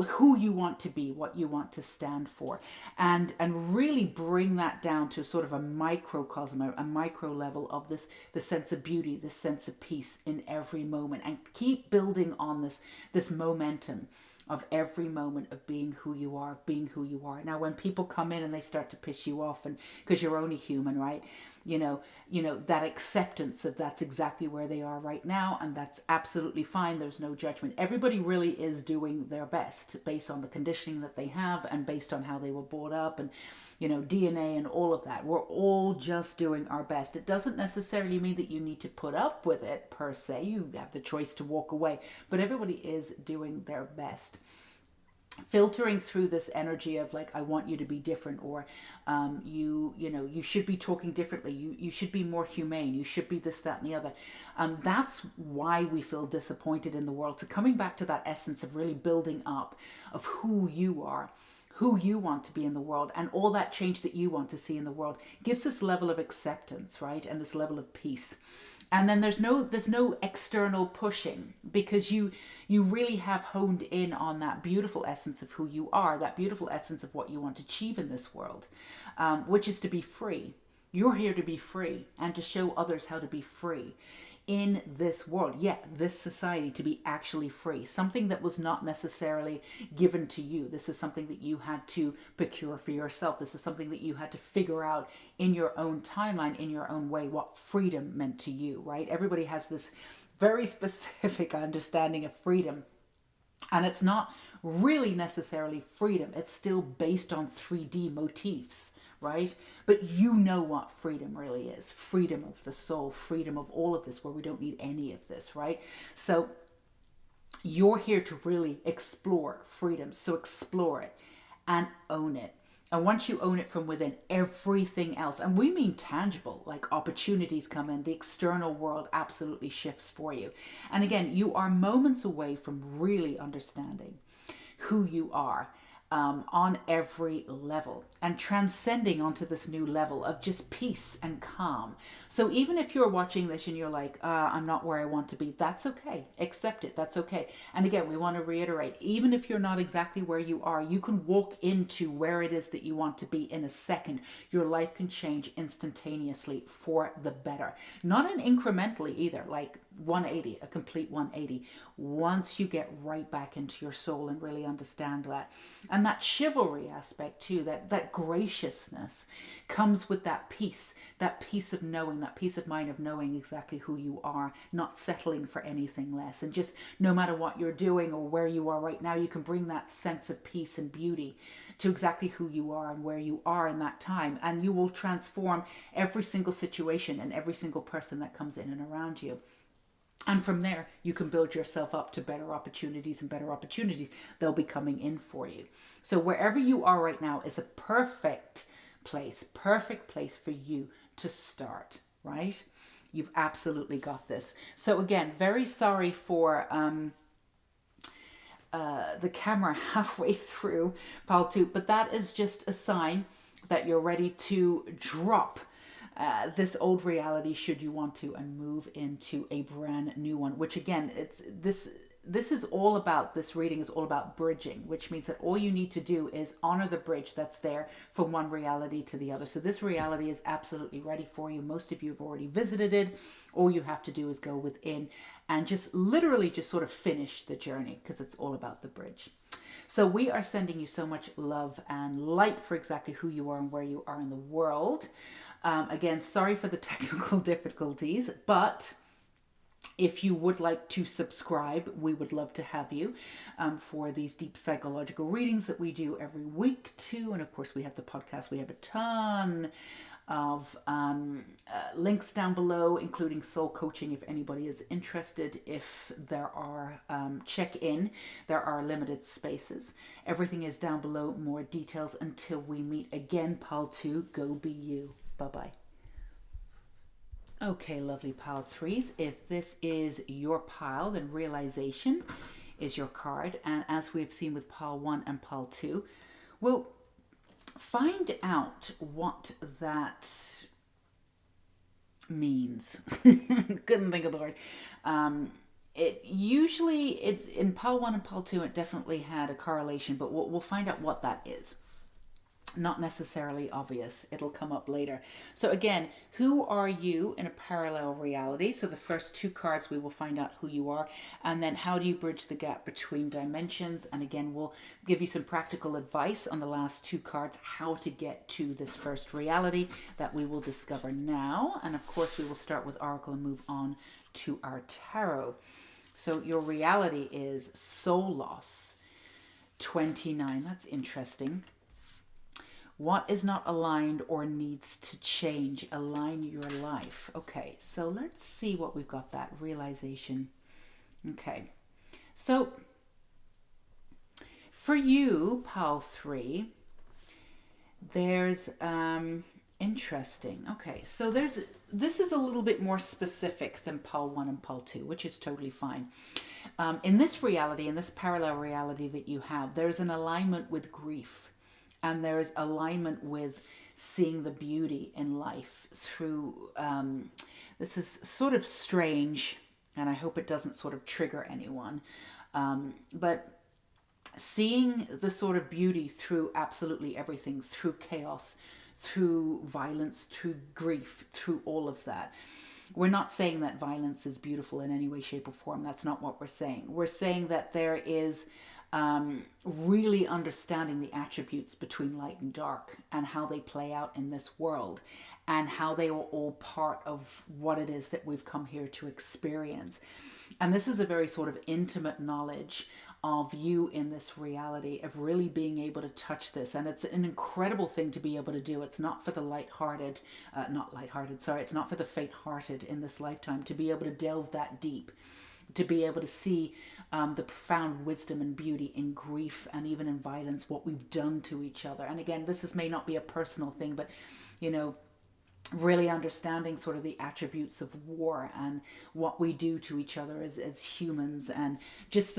Who you want to be, what you want to stand for, and really bring that down to sort of a microcosm, a micro level of the sense of beauty, this sense of peace in every moment, and keep building on this momentum of every moment of being who you are, being who you are. Now, when people come in and they start to piss you off, and because you're only human, right? You know that acceptance of that's exactly where they are right now, and that's absolutely fine. There's no judgment. Everybody really is doing their best based on the conditioning that they have and based on how they were brought up, and DNA and all of that. We're all just doing our best. It doesn't necessarily mean that you need to put up with it per se. You have the choice to walk away, but everybody is doing their best. Filtering through this energy of like, I want you to be different, or you should be talking differently, you should be more humane, you should be this, that, and the other. That's why we feel disappointed in the world. So coming back to that essence of really building up of who you are, who you want to be in the world, and all that change that you want to see in the world gives this level of acceptance, right? And this level of peace. And then there's no external pushing, because you really have honed in on that beautiful essence of who you are, that beautiful essence of what you want to achieve in this world, which is to be free. You're here to be free and to show others how to be free in this world, this society, to be actually free. Something that was not necessarily given to you. This is something that you had to procure for yourself. This is something that you had to figure out in your own timeline, in your own way, what freedom meant to you, right? Everybody has this very specific understanding of freedom. And it's not really necessarily freedom. It's still based on 3D motifs, right? But you know what freedom really is. Freedom of the soul, freedom of all of this, where we don't need any of this, right? So you're here to really explore freedom. So explore it and own it. And once you own it from within, everything else, and we mean tangible, like opportunities come in, the external world absolutely shifts for you. And again, you are moments away from really understanding who you are on every level, and transcending onto this new level of just peace and calm. So even if you're watching this and you're like, I'm not where I want to be, that's okay. Accept it. That's okay. And again, we want to reiterate, even if you're not exactly where you are, you can walk into where it is that you want to be in a second. Your life can change instantaneously for the better. Not an incrementally either, like 180, a complete 180, once you get right back into your soul and really understand that. And that chivalry aspect too, that graciousness comes with that peace of knowing, that peace of mind of knowing exactly who you are, not settling for anything less. And just no matter what you're doing or where you are right now, you can bring that sense of peace and beauty to exactly who you are and where you are in that time. And you will transform every single situation and every single person that comes in and around you. And from there, you can build yourself up to better opportunities, and better opportunities, they'll be coming in for you. So wherever you are right now is a perfect place for you to start, right? You've absolutely got this. So again, very sorry for the camera halfway through Pile 2, but that is just a sign that you're ready to drop this old reality, should you want to, and move into a brand new one, which again, it's this is all about, this reading is all about bridging, which means that all you need to do is honor the bridge that's there from one reality to the other. So this reality is absolutely ready for you. Most of you have already visited it. All you have to do is go within and just literally just sort of finish the journey, because it's all about the bridge. So we are sending you so much love and light for exactly who you are and where you are in the world. Again, sorry for the technical difficulties, but if you would like to subscribe, we would love to have you for these deep psychological readings that we do every week too. And of course, we have the podcast. We have a ton of links down below, including soul coaching if anybody is interested. If there are check-in, there are limited spaces. Everything is down below, more details. Until we meet again, Pile 2, go be you. Bye-bye. Okay, lovely pile threes. If this is your pile, then realization is your card. And as we've seen with pile one and pile two, we'll find out what that means. Couldn't think of the word. It usually, in pile one and pile two, it definitely had a correlation, but we'll find out what that is. Not necessarily obvious. It'll come up later. So again, who are you in a parallel reality? So the first two cards, we will find out who you are. And then how do you bridge the gap between dimensions? And again, we'll give you some practical advice on the last two cards, how to get to this first reality that we will discover now. And of course, we will start with Oracle and move on to our tarot. So your reality is soul loss. 29. That's interesting. What is not aligned or needs to change? Align your life. Okay, so let's see what we've got. That realization. Okay, so for you, pile three, there's interesting. Okay, so this is a little bit more specific than pile one and pile two, which is totally fine. In this reality, in this parallel reality that you have, there's an alignment with grief. And there's alignment with seeing the beauty in life through, this is sort of strange, and I hope it doesn't sort of trigger anyone, but seeing the sort of beauty through absolutely everything, through chaos, through violence, through grief, through all of that. We're not saying that violence is beautiful in any way, shape, or form. That's not what we're saying. We're saying that there is really understanding the attributes between light and dark and how they play out in this world and how they are all part of what it is that we've come here to experience. And this is a very sort of intimate knowledge of you in this reality, of really being able to touch this. And it's an incredible thing to be able to do. It's not for the lighthearted, it's not for the faint-hearted in this lifetime to be able to delve that deep, to be able to see the profound wisdom and beauty in grief and even in violence, what we've done to each other. And again, may not be a personal thing, but, you know, really understanding sort of the attributes of war and what we do to each other as humans, and just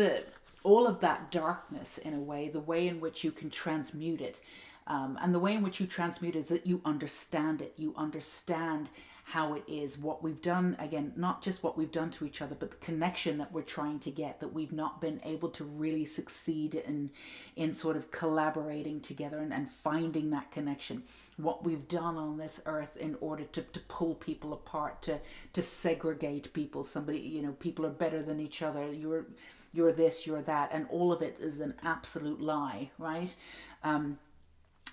all of that darkness in a way, the way in which you can transmute it. And the way in which you transmute is that you understand it. You understand how it is, what we've done, again, not just what we've done to each other, but the connection that we're trying to get, that we've not been able to really succeed in sort of collaborating together and finding that connection. What we've done on this earth in order to pull people apart, to segregate people. Somebody, you know, people are better than each other. You're this, you're that, and all of it is an absolute lie, right?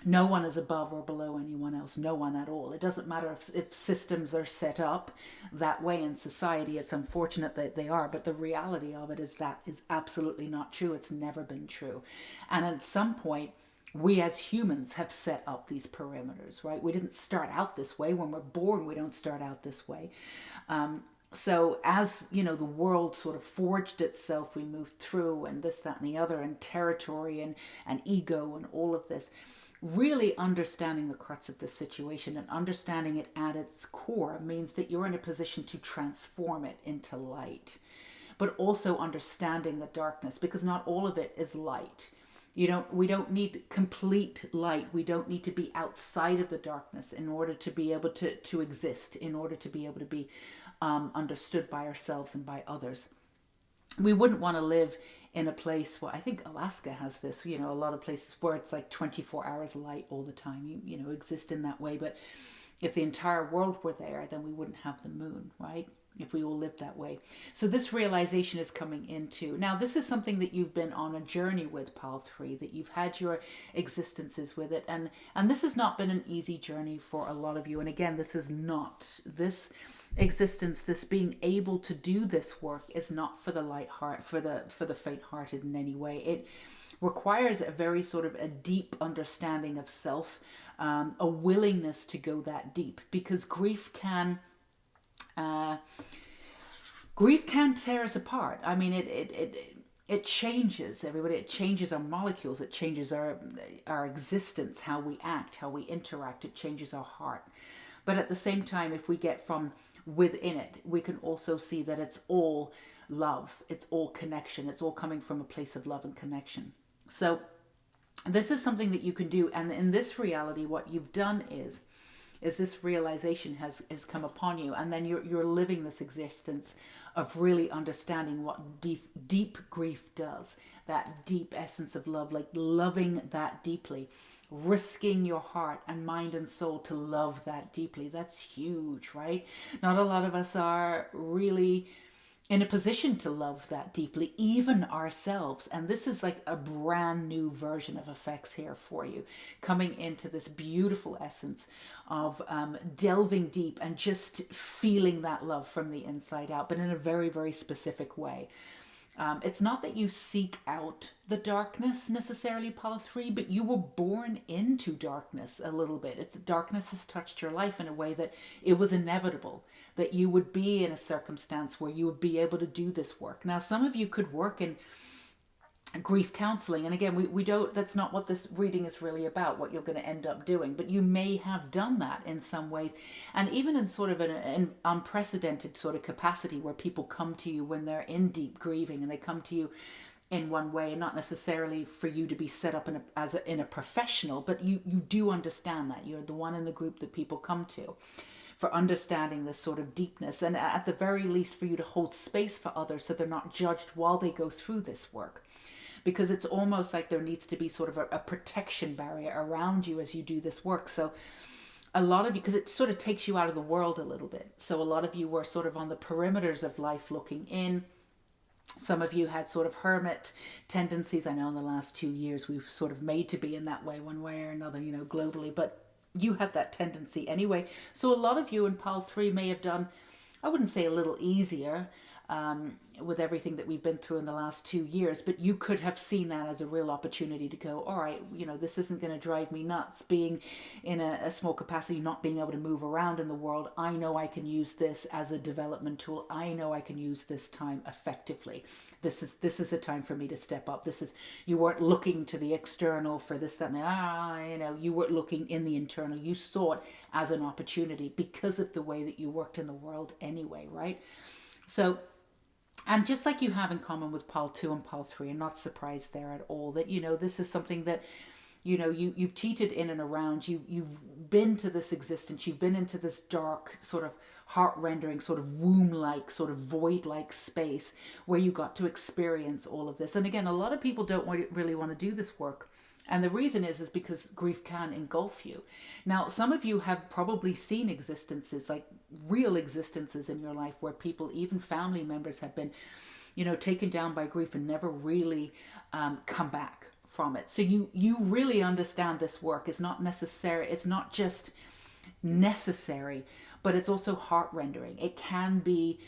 No one is above or below anyone else. No one at all. It doesn't matter if systems are set up that way in society. It's unfortunate that they are, but the reality of it is that is absolutely not true. It's never been true. And at some point, we as humans have set up these perimeters, right? We didn't start out this way. When we're born, we don't start out this way. So as, you know, the world sort of forged itself, we moved through, and this, that, and the other, and territory and ego and all of this. Really understanding the crux of this situation and understanding it at its core means that you're in a position to transform it into light, but also understanding the darkness, because not all of it is light. We don't need complete light. We don't need to be outside of the darkness in order to be able to exist, in order to be able to be understood by ourselves and by others. We wouldn't want to live in a place where, I think Alaska has this, you know, a lot of places where it's like 24 hours light all the time, you know, exist in that way. But if the entire world were there, then we wouldn't have the moon, right? If we all lived that way. So this realization is coming into, now this is something that you've been on a journey with, pile three, that you've had your existences with it. And this has not been an easy journey for a lot of you. And again, this existence, this being able to do this work is not for the light heart, for the faint-hearted in any way. It requires a very sort of a deep understanding of self, a willingness to go that deep, because grief can tear us apart. I mean, it changes everybody. It changes our molecules. It changes our existence, how we act, how we interact. It changes our heart. But at the same time, if we get from within it, we can also see that it's all love, it's all connection, it's all coming from a place of love and connection. So this is something that you can do. And in this reality, what you've done is this realization has come upon you, and then you're living this existence of really understanding what deep grief does, that deep essence of love, like loving that deeply, risking your heart and mind and soul to love that deeply. That's huge, right? Not a lot of us are really in a position to love that deeply, even ourselves. And this is like a brand new version of effects here for you, coming into this beautiful essence of delving deep and just feeling that love from the inside out, but in a very, very specific way. It's not that you seek out the darkness necessarily, pile 3, but you were born into darkness a little bit. It's darkness has touched your life in a way that it was inevitable that you would be in a circumstance where you would be able to do this work. Now, some of you could work in grief counseling, and again, we don't, that's not what this reading is really about, what you're going to end up doing, but you may have done that in some ways, and even in sort of an unprecedented sort of capacity where people come to you when they're in deep grieving, and they come to you in one way, and not necessarily for you to be set up in a professional, but you do understand that you're the one in the group that people come to for understanding this sort of deepness, and at the very least for you to hold space for others so they're not judged while they go through this work. Because it's almost like there needs to be sort of a protection barrier around you as you do this work. So a lot of you, because it sort of takes you out of the world a little bit. So a lot of you were sort of on the perimeters of life looking in. Some of you had sort of hermit tendencies. I know in the last 2 years we've sort of made to be in that way, one way or another, globally. But you had that tendency anyway. So a lot of you in pile 3 may have done, I wouldn't say a little easier, with everything that we've been through in the last 2 years, but you could have seen that as a real opportunity to go, all right, this isn't going to drive me nuts being in a small capacity, not being able to move around in the world. I know I can use this as a development tool. I know I can use this time effectively. This is a time for me to step up. You weren't looking to the external for this, that, and you weren't looking in the internal. You saw it as an opportunity because of the way that you worked in the world anyway, right? So, and just like you have in common with pile 2 and pile 3, I'm not surprised there at all that, this is something that, you've cheated in and around, you've been to this existence, you've been into this dark sort of heart-rendering, sort of womb-like, sort of void-like space where you got to experience all of this. And again, a lot of people don't really want to do this work. And the reason is because grief can engulf you. Now, some of you have probably seen existences, like real existences in your life where people, even family members, have been, taken down by grief and never really come back from it. So you really understand this work is not necessary. It's not just necessary, but it's also heart-rendering. It can be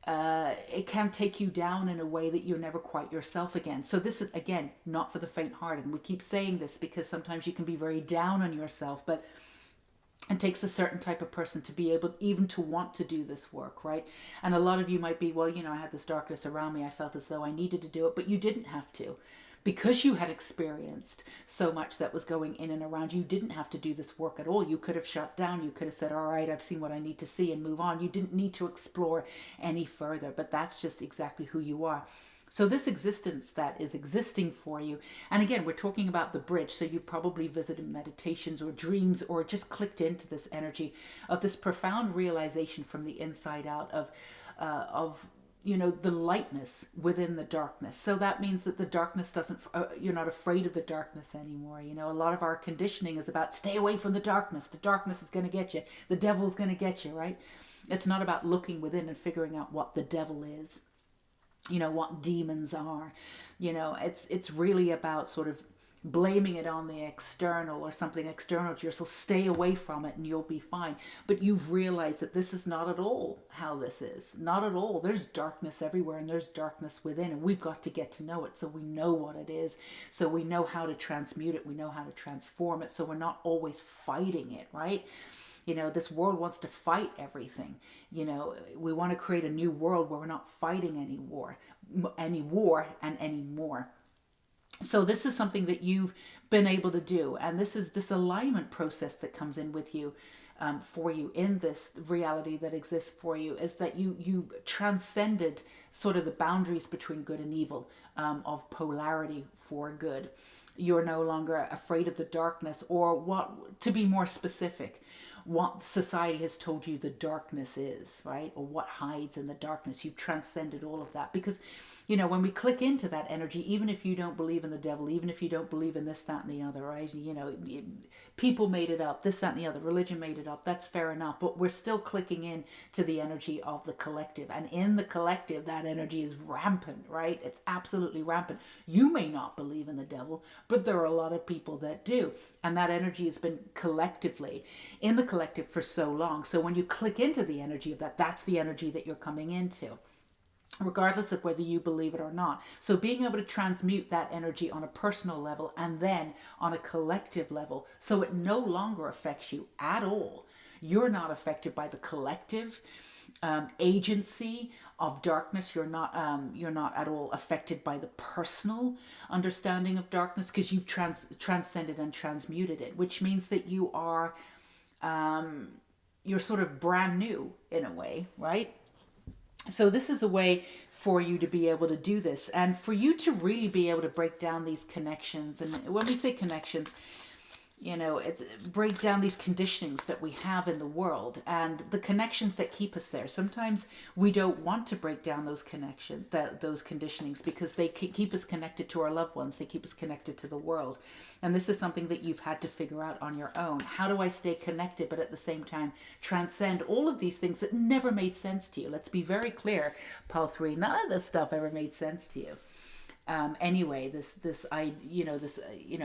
it can take you down in a way that you're never quite yourself again. So this is, again, not for the faint-hearted. And we keep saying this because sometimes you can be very down on yourself, but it takes a certain type of person to be able even to want to do this work, right? And a lot of you might be, well, I had this darkness around me. I felt as though I needed to do it, but you didn't have to. Because you had experienced so much that was going in and around you, didn't have to do this work at all. You could have shut down. You could have said, all right, I've seen what I need to see and move on. You didn't need to explore any further, but that's just exactly who you are. So this existence that is existing for you, and again, we're talking about the bridge, so you've probably visited meditations or dreams or just clicked into this energy of this profound realization from the inside out of the lightness within the darkness. So that means that the darkness doesn't, you're not afraid of the darkness anymore. A lot of our conditioning is about stay away from the darkness. The darkness is going to get you. The devil's going to get you, right? It's not about looking within and figuring out what the devil is, what demons are. It's really about sort of blaming it on the external or something external to yourself. Stay away from it and you'll be fine. But you've realized that this is not at all how this is. Not at all. There's darkness everywhere and there's darkness within, and we've got to get to know it so we know what it is, so we know how to transmute it, we know how to transform it, so we're not always fighting it, right? This world wants to fight everything. We want to create a new world where we're not fighting any war and any more. So this is something that you've been able to do. And this is this alignment process that comes in with you for you in this reality that exists for you is that you transcended sort of the boundaries between good and evil, of polarity for good. You're no longer afraid of the darkness, or what, to be more specific, what society has told you the darkness is, right? Or what hides in the darkness. You've transcended all of that. Because, when we click into that energy, even if you don't believe in the devil, even if you don't believe in this, that, and the other, right? People made it up, this, that, and the other, religion made it up, that's fair enough. But we're still clicking in to the energy of the collective. And in the collective, that energy is rampant, right? It's absolutely rampant. You may not believe in the devil, but there are a lot of people that do. And that energy has been collectively in the collective for so long. So when you click into the energy of that, that's the energy that you're coming into, regardless of whether you believe it or not. So being able to transmute that energy on a personal level and then on a collective level, so it no longer affects you at all. You're not affected by the collective agency of darkness. You're not at all affected by the personal understanding of darkness, because you've transcended and transmuted it, which means that you're sort of brand new in a way, right? So this is a way for you to be able to do this, and for you to really be able to break down these connections. And when we say connections, it's break down these conditionings that we have in the world and the connections that keep us there. Sometimes we don't want to break down those those conditionings, because they keep us connected to our loved ones. They keep us connected to the world. And this is something that you've had to figure out on your own. How do I stay connected, but at the same time transcend all of these things that never made sense to you? Let's be very clear, Pal 3, none of this stuff ever made sense to you. Anyway,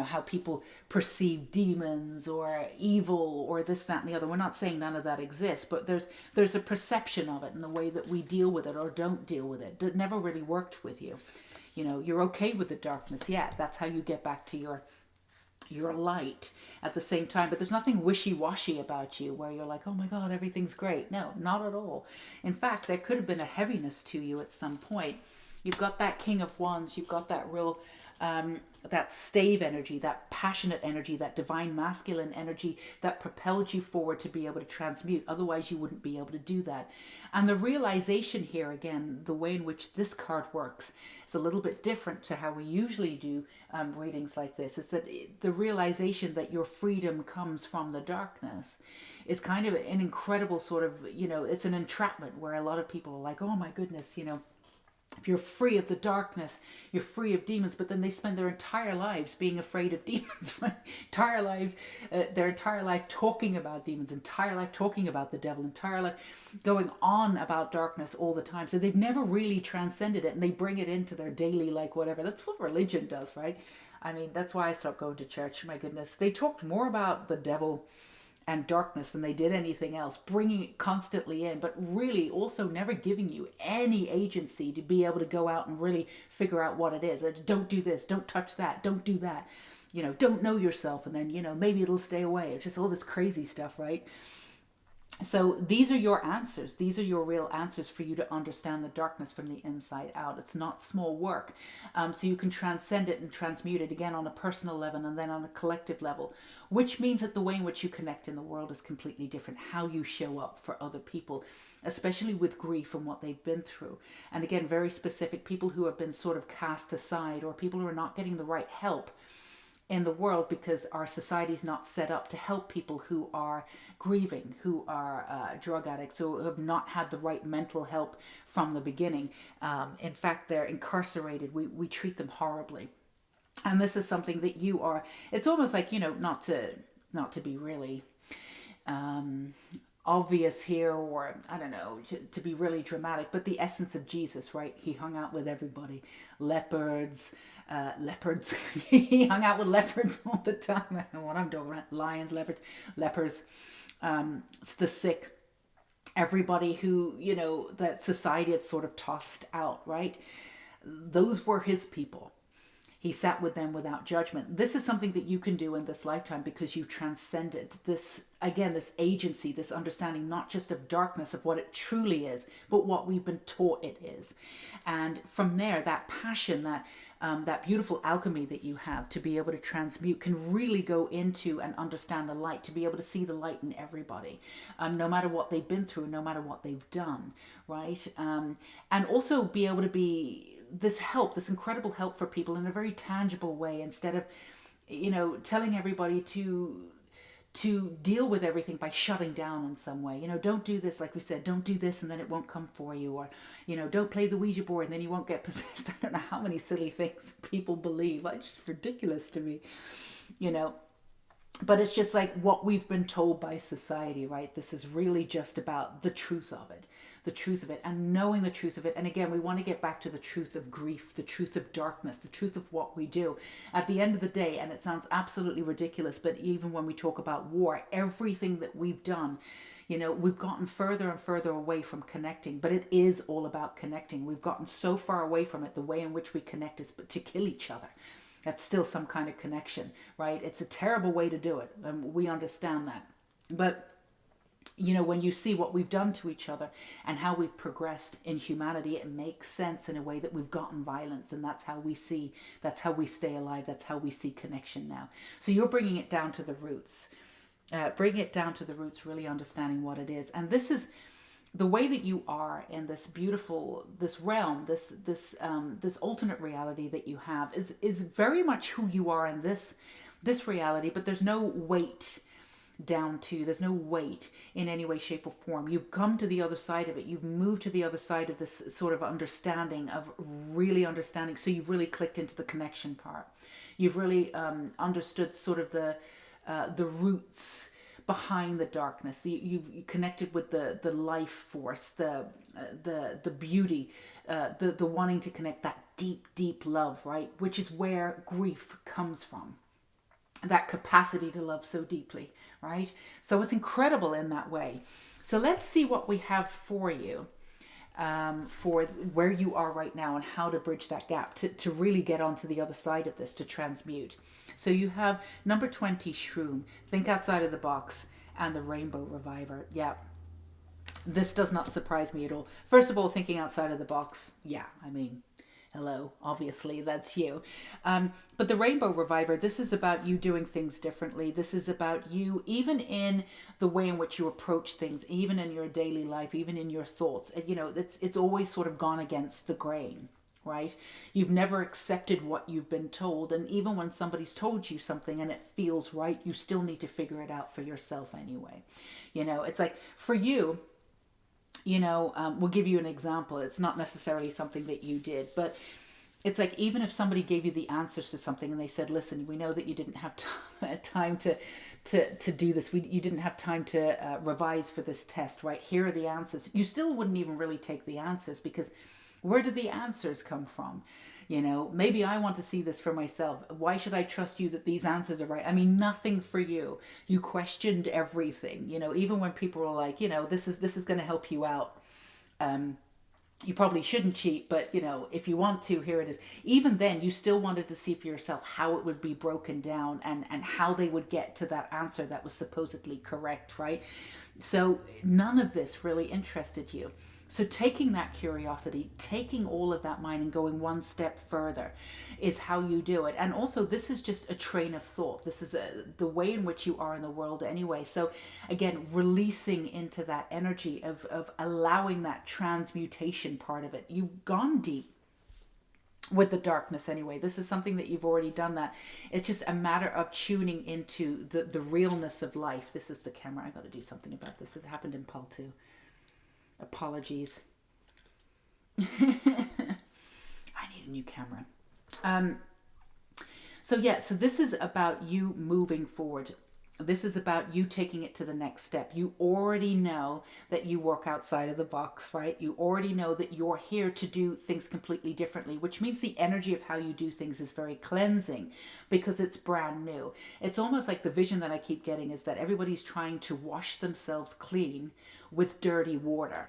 how people perceive demons or evil or this, that, and the other. We're not saying none of that exists, but there's a perception of it, and the way that we deal with it or don't deal with it. It never really worked with you. You're okay with the darkness. Yeah, that's how you get back to your light at the same time. But there's nothing wishy-washy about you where you're like, oh my God, everything's great. No, not at all. In fact, there could have been a heaviness to you at some point. You've got that King of Wands. You've got that real, that stave energy, that passionate energy, that divine masculine energy that propelled you forward to be able to transmute. Otherwise, you wouldn't be able to do that. And the realization here, again, the way in which this card works is a little bit different to how we usually do readings like this, is that the realization that your freedom comes from the darkness is kind of an incredible sort of, it's an entrapment where a lot of people are like, oh my goodness, if you're free of the darkness, you're free of demons. But then they spend their entire lives being afraid of demons. Their entire life talking about demons, entire life talking about the devil, entire life going on about darkness all the time. So they've never really transcended it, and they bring it into their daily, whatever. That's what religion does, right? I mean, that's why I stopped going to church. My goodness. They talked more about the devil and darkness than they did anything else, bringing it constantly in, but really also never giving you any agency to be able to go out and really figure out what it is. Don't do this, don't touch that, don't do that, don't know yourself, and then, maybe it'll stay away. It's just all this crazy stuff, right? So these are your answers. These are your real answers for you to understand the darkness from the inside out. It's not small work. So you can transcend it and transmute it, again, on a personal level and then on a collective level, which means that the way in which you connect in the world is completely different. How you show up for other people, especially with grief and what they've been through. And again, very specific, people who have been sort of cast aside, or people who are not getting the right help in the world, because our society is not set up to help people who are grieving, who are drug addicts, who have not had the right mental help from the beginning. In fact, they're incarcerated. We treat them horribly. And this is something that you are, it's almost like, not to be really obvious here, or I don't know, to be really dramatic, but the essence of Jesus, right? He hung out with everybody. Leopards. He hung out with leopards all the time. I don't know what I'm talking about. Lions, leopards, lepers, the sick, everybody who, that society had sort of tossed out, right? Those were his people. He sat with them without judgment. This is something that you can do in this lifetime because you transcended this, again, this agency, this understanding, not just of darkness, of what it truly is, but what we've been taught it is. And from there, that passion, that beautiful alchemy that you have to be able to transmute can really go into and understand the light, to be able to see the light in everybody, no matter what they've been through, no matter what they've done, right? And also be able to be this help, this incredible help for people in a very tangible way, instead of, telling everybody to deal with everything by shutting down in some way. Don't do this, like we said, don't do this and then it won't come for you, or don't play the Ouija board and then you won't get possessed. I don't know how many silly things people believe. It's just ridiculous to me, but it's just like what we've been told by society, right? This is really just about the truth of it, and knowing the truth of it. And again, we want to get back to the truth of grief, the truth of darkness, the truth of what we do. At the end of the day, and it sounds absolutely ridiculous, but even when we talk about war, everything that we've done, we've gotten further and further away from connecting, but it is all about connecting. We've gotten so far away from it. The way in which we connect is to kill each other. That's still some kind of connection, right? It's a terrible way to do it, and we understand that. But when you see what we've done to each other and how we've progressed in humanity, it makes sense in a way that we've gotten violence, and that's how we stay alive. That's how we see connection now. So you're bringing it down to the roots, really understanding what it is. And this is the way that you are in this beautiful, this realm, this alternate reality that you have is very much who you are in this reality, but there's no weight in any way, shape, or form. You've come to the other side of it. You've moved to the other side of this sort of understanding, of really understanding. So you've really clicked into the connection part. You've really understood sort of the roots behind the darkness. You connected with the life force, the beauty, the wanting to connect, that deep love, right? Which is where grief comes from. That capacity to love so deeply, right? So it's incredible in that way. So let's see what we have for you, for where you are right now and how to bridge that gap to really get onto the other side of this, to transmute. So you have number 20, Shroom, think outside of the box, and the Rainbow Reviver. Yeah, this does not surprise me at all. First of all, thinking outside of the box. Yeah, I mean, hello, obviously that's you. But the Rainbow Reviver, this is about you doing things differently. This is about you, even in the way in which you approach things, even in your daily life, even in your thoughts. It's always sort of gone against the grain, right? You've never accepted what you've been told. And even when somebody's told you something and it feels right, you still need to figure it out for yourself anyway. It's like for you, we'll give you an example. It's not necessarily something that you did, but it's like, even if somebody gave you the answers to something and they said, listen, we know that you didn't have time to do this. You didn't have time to revise for this test, right? Here are the answers. You still wouldn't even really take the answers, because where did the answers come from? Maybe I want to see this for myself. Why should I trust you that these answers are right? I mean, nothing for you. You questioned everything, even when people were like, this is going to help you out. You probably shouldn't cheat, but if you want to, here it is. Even then, you still wanted to see for yourself how it would be broken down and how they would get to that answer that was supposedly correct, right? So none of this really interested you. So taking that curiosity, taking all of that mind and going one step further is how you do it. And also, this is just a train of thought. This is the way in which you are in the world anyway. So again, releasing into that energy of allowing that transmutation part of it. You've gone deep with the darkness anyway. This is something that you've already done that. It's just a matter of tuning into the realness of life. This is the camera. I got to do something about this. It happened in Paul too. Apologies. I need a new camera. So this is about you moving forward. This is about you taking it to the next step. You already know that you work outside of the box, right? You already know that you're here to do things completely differently, which means the energy of how you do things is very cleansing because it's brand new. It's almost like the vision that I keep getting is that everybody's trying to wash themselves clean with dirty water.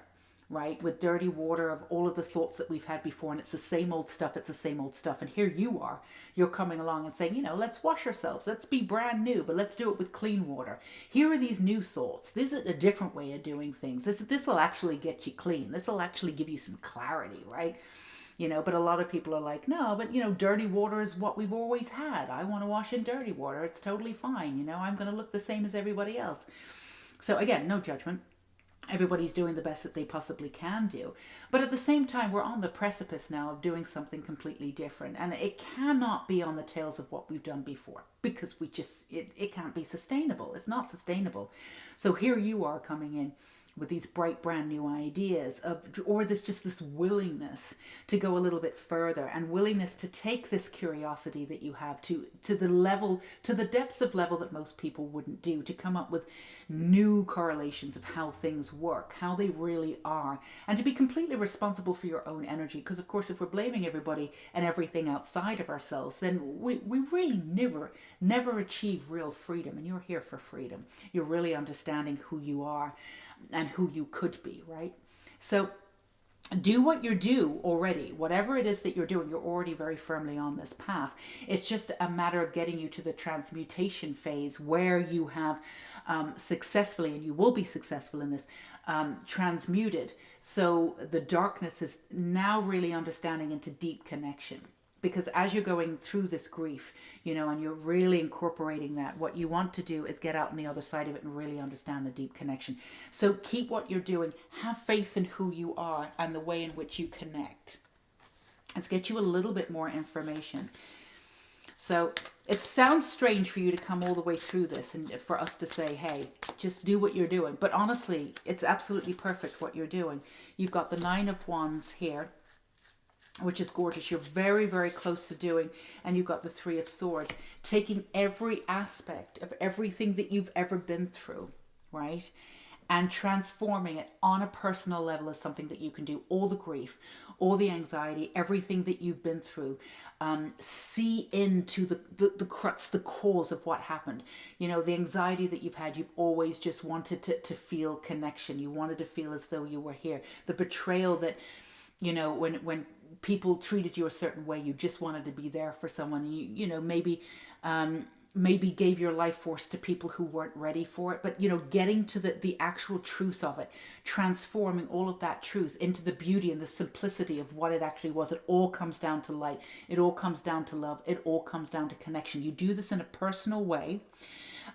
right? With dirty water of all of the thoughts that we've had before, and it's the same old stuff, it's the same old stuff. And here you are, you're coming along and saying, let's wash ourselves, let's be brand new, but let's do it with clean water. Here are these new thoughts. This is a different way of doing things. This will actually get you clean. This will actually give you some clarity, right? But a lot of people are like, no, but dirty water is what we've always had. I want to wash in dirty water. It's totally fine. I'm going to look the same as everybody else. So again, no judgment. Everybody's doing the best that they possibly can do. But at the same time, we're on the precipice now of doing something completely different. And it cannot be on the tails of what we've done before, because it can't be sustainable. It's not sustainable. So here you are coming in with these bright brand new ideas or this willingness to go a little bit further, and willingness to take this curiosity that you have to the depths of level that most people wouldn't do, to come up with new correlations of how things work, how they really are, and to be completely responsible for your own energy. Because of course, if we're blaming everybody and everything outside of ourselves, then we really never achieve real freedom. And you're here for freedom. You're really understanding who you are and who you could be, right? So do what you do already. Whatever it is that you're doing, you're already very firmly on this path. It's just a matter of getting you to the transmutation phase where you have successfully, and you will be successful in this, transmuted. So the darkness is now really understanding into deep connection. Because as you're going through this grief, and you're really incorporating that, what you want to do is get out on the other side of it and really understand the deep connection. So keep what you're doing. Have faith in who you are and the way in which you connect. Let's get you a little bit more information. So it sounds strange for you to come all the way through this and for us to say, hey, just do what you're doing. But honestly, it's absolutely perfect what you're doing. You've got the 9 of Wands here, which is gorgeous. You're very, very close to doing. And you've got the 3 of Swords, taking every aspect of everything that you've ever been through, right? And transforming it on a personal level is something that you can do. All the grief, all the anxiety, everything that you've been through. See into the crux, the cause of what happened. The anxiety that you've had, you've always just wanted to feel connection. You wanted to feel as though you were here. The betrayal that, when people treated you a certain way, you just wanted to be there for someone. And maybe gave your life force to people who weren't ready for it. But, getting to the actual truth of it, transforming all of that truth into the beauty and the simplicity of what it actually was. It all comes down to light. It all comes down to love. It all comes down to connection. You do this in a personal way,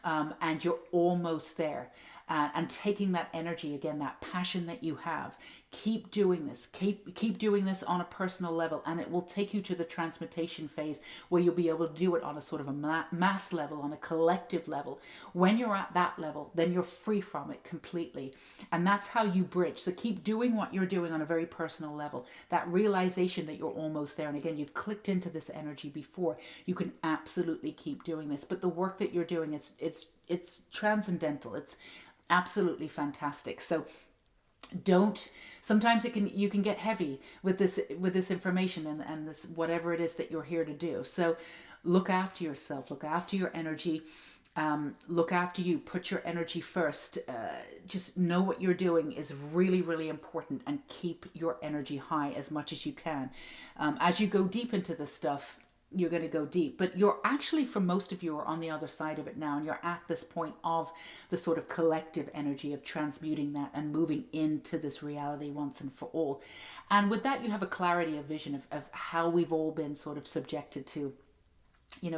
and you're almost there. And taking that energy, again, that passion that you have, keep doing this. Keep doing this on a personal level, and it will take you to the transmutation phase where you'll be able to do it on a sort of a mass level, on a collective level. When you're at that level, then you're free from it completely. And that's how you bridge. So keep doing what you're doing on a very personal level. That realization that you're almost there. And again, you've clicked into this energy before. You can absolutely keep doing this. But the work that you're doing, it's transcendental. It's absolutely fantastic. So sometimes you can get heavy with this information and this whatever it is that you're here to do. So look after yourself, look after your energy, look after you, put your energy first. Just know what you're doing is really, really important, and keep your energy high as much as you can. As you go deep into this stuff, you're going to go deep, but you're actually, for most of you, are on the other side of it now, and you're at this point of the sort of collective energy of transmuting that and moving into this reality once and for all. And with that, you have a clarity of vision of how we've all been sort of subjected to,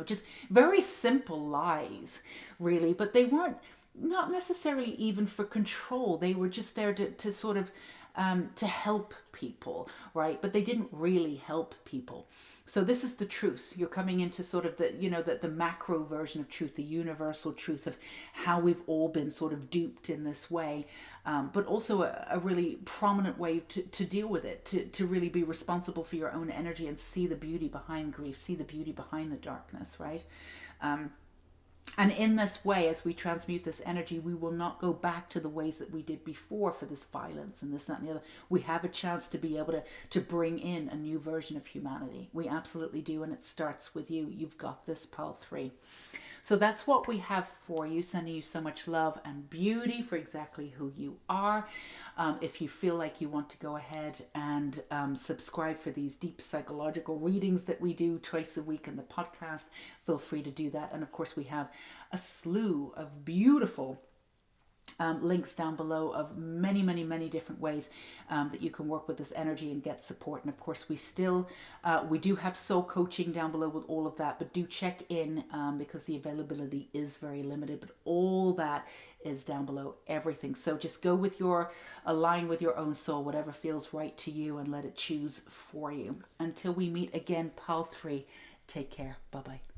just very simple lies, really, but they weren't not necessarily even for control. They were just there to sort of to help people, right? But they didn't really help people. So this is the truth. You're coming into sort of the macro version of truth, the universal truth of how we've all been sort of duped in this way, but also a really prominent way to deal with it, to really be responsible for your own energy and see the beauty behind grief, see the beauty behind the darkness, right? And in this way, as we transmute this energy, we will not go back to the ways that we did before for this violence and this, that, and the other. We have a chance to be able to bring in a new version of humanity. We absolutely do, and it starts with you. You've got this, pile 3. So that's what we have for you, sending you so much love and beauty for exactly who you are. If you feel like you want to go ahead and subscribe for these deep psychological readings that we do twice a week in the podcast, feel free to do that. And of course, we have a slew of beautiful links down below of many different ways that you can work with this energy and get support. And of course, we do have soul coaching down below with all of that, but do check in because the availability is very limited, but all that is down below, everything. So just go with align with your own soul, whatever feels right to you, and let it choose for you. Until we meet again, Pile 3, take care. Bye-bye.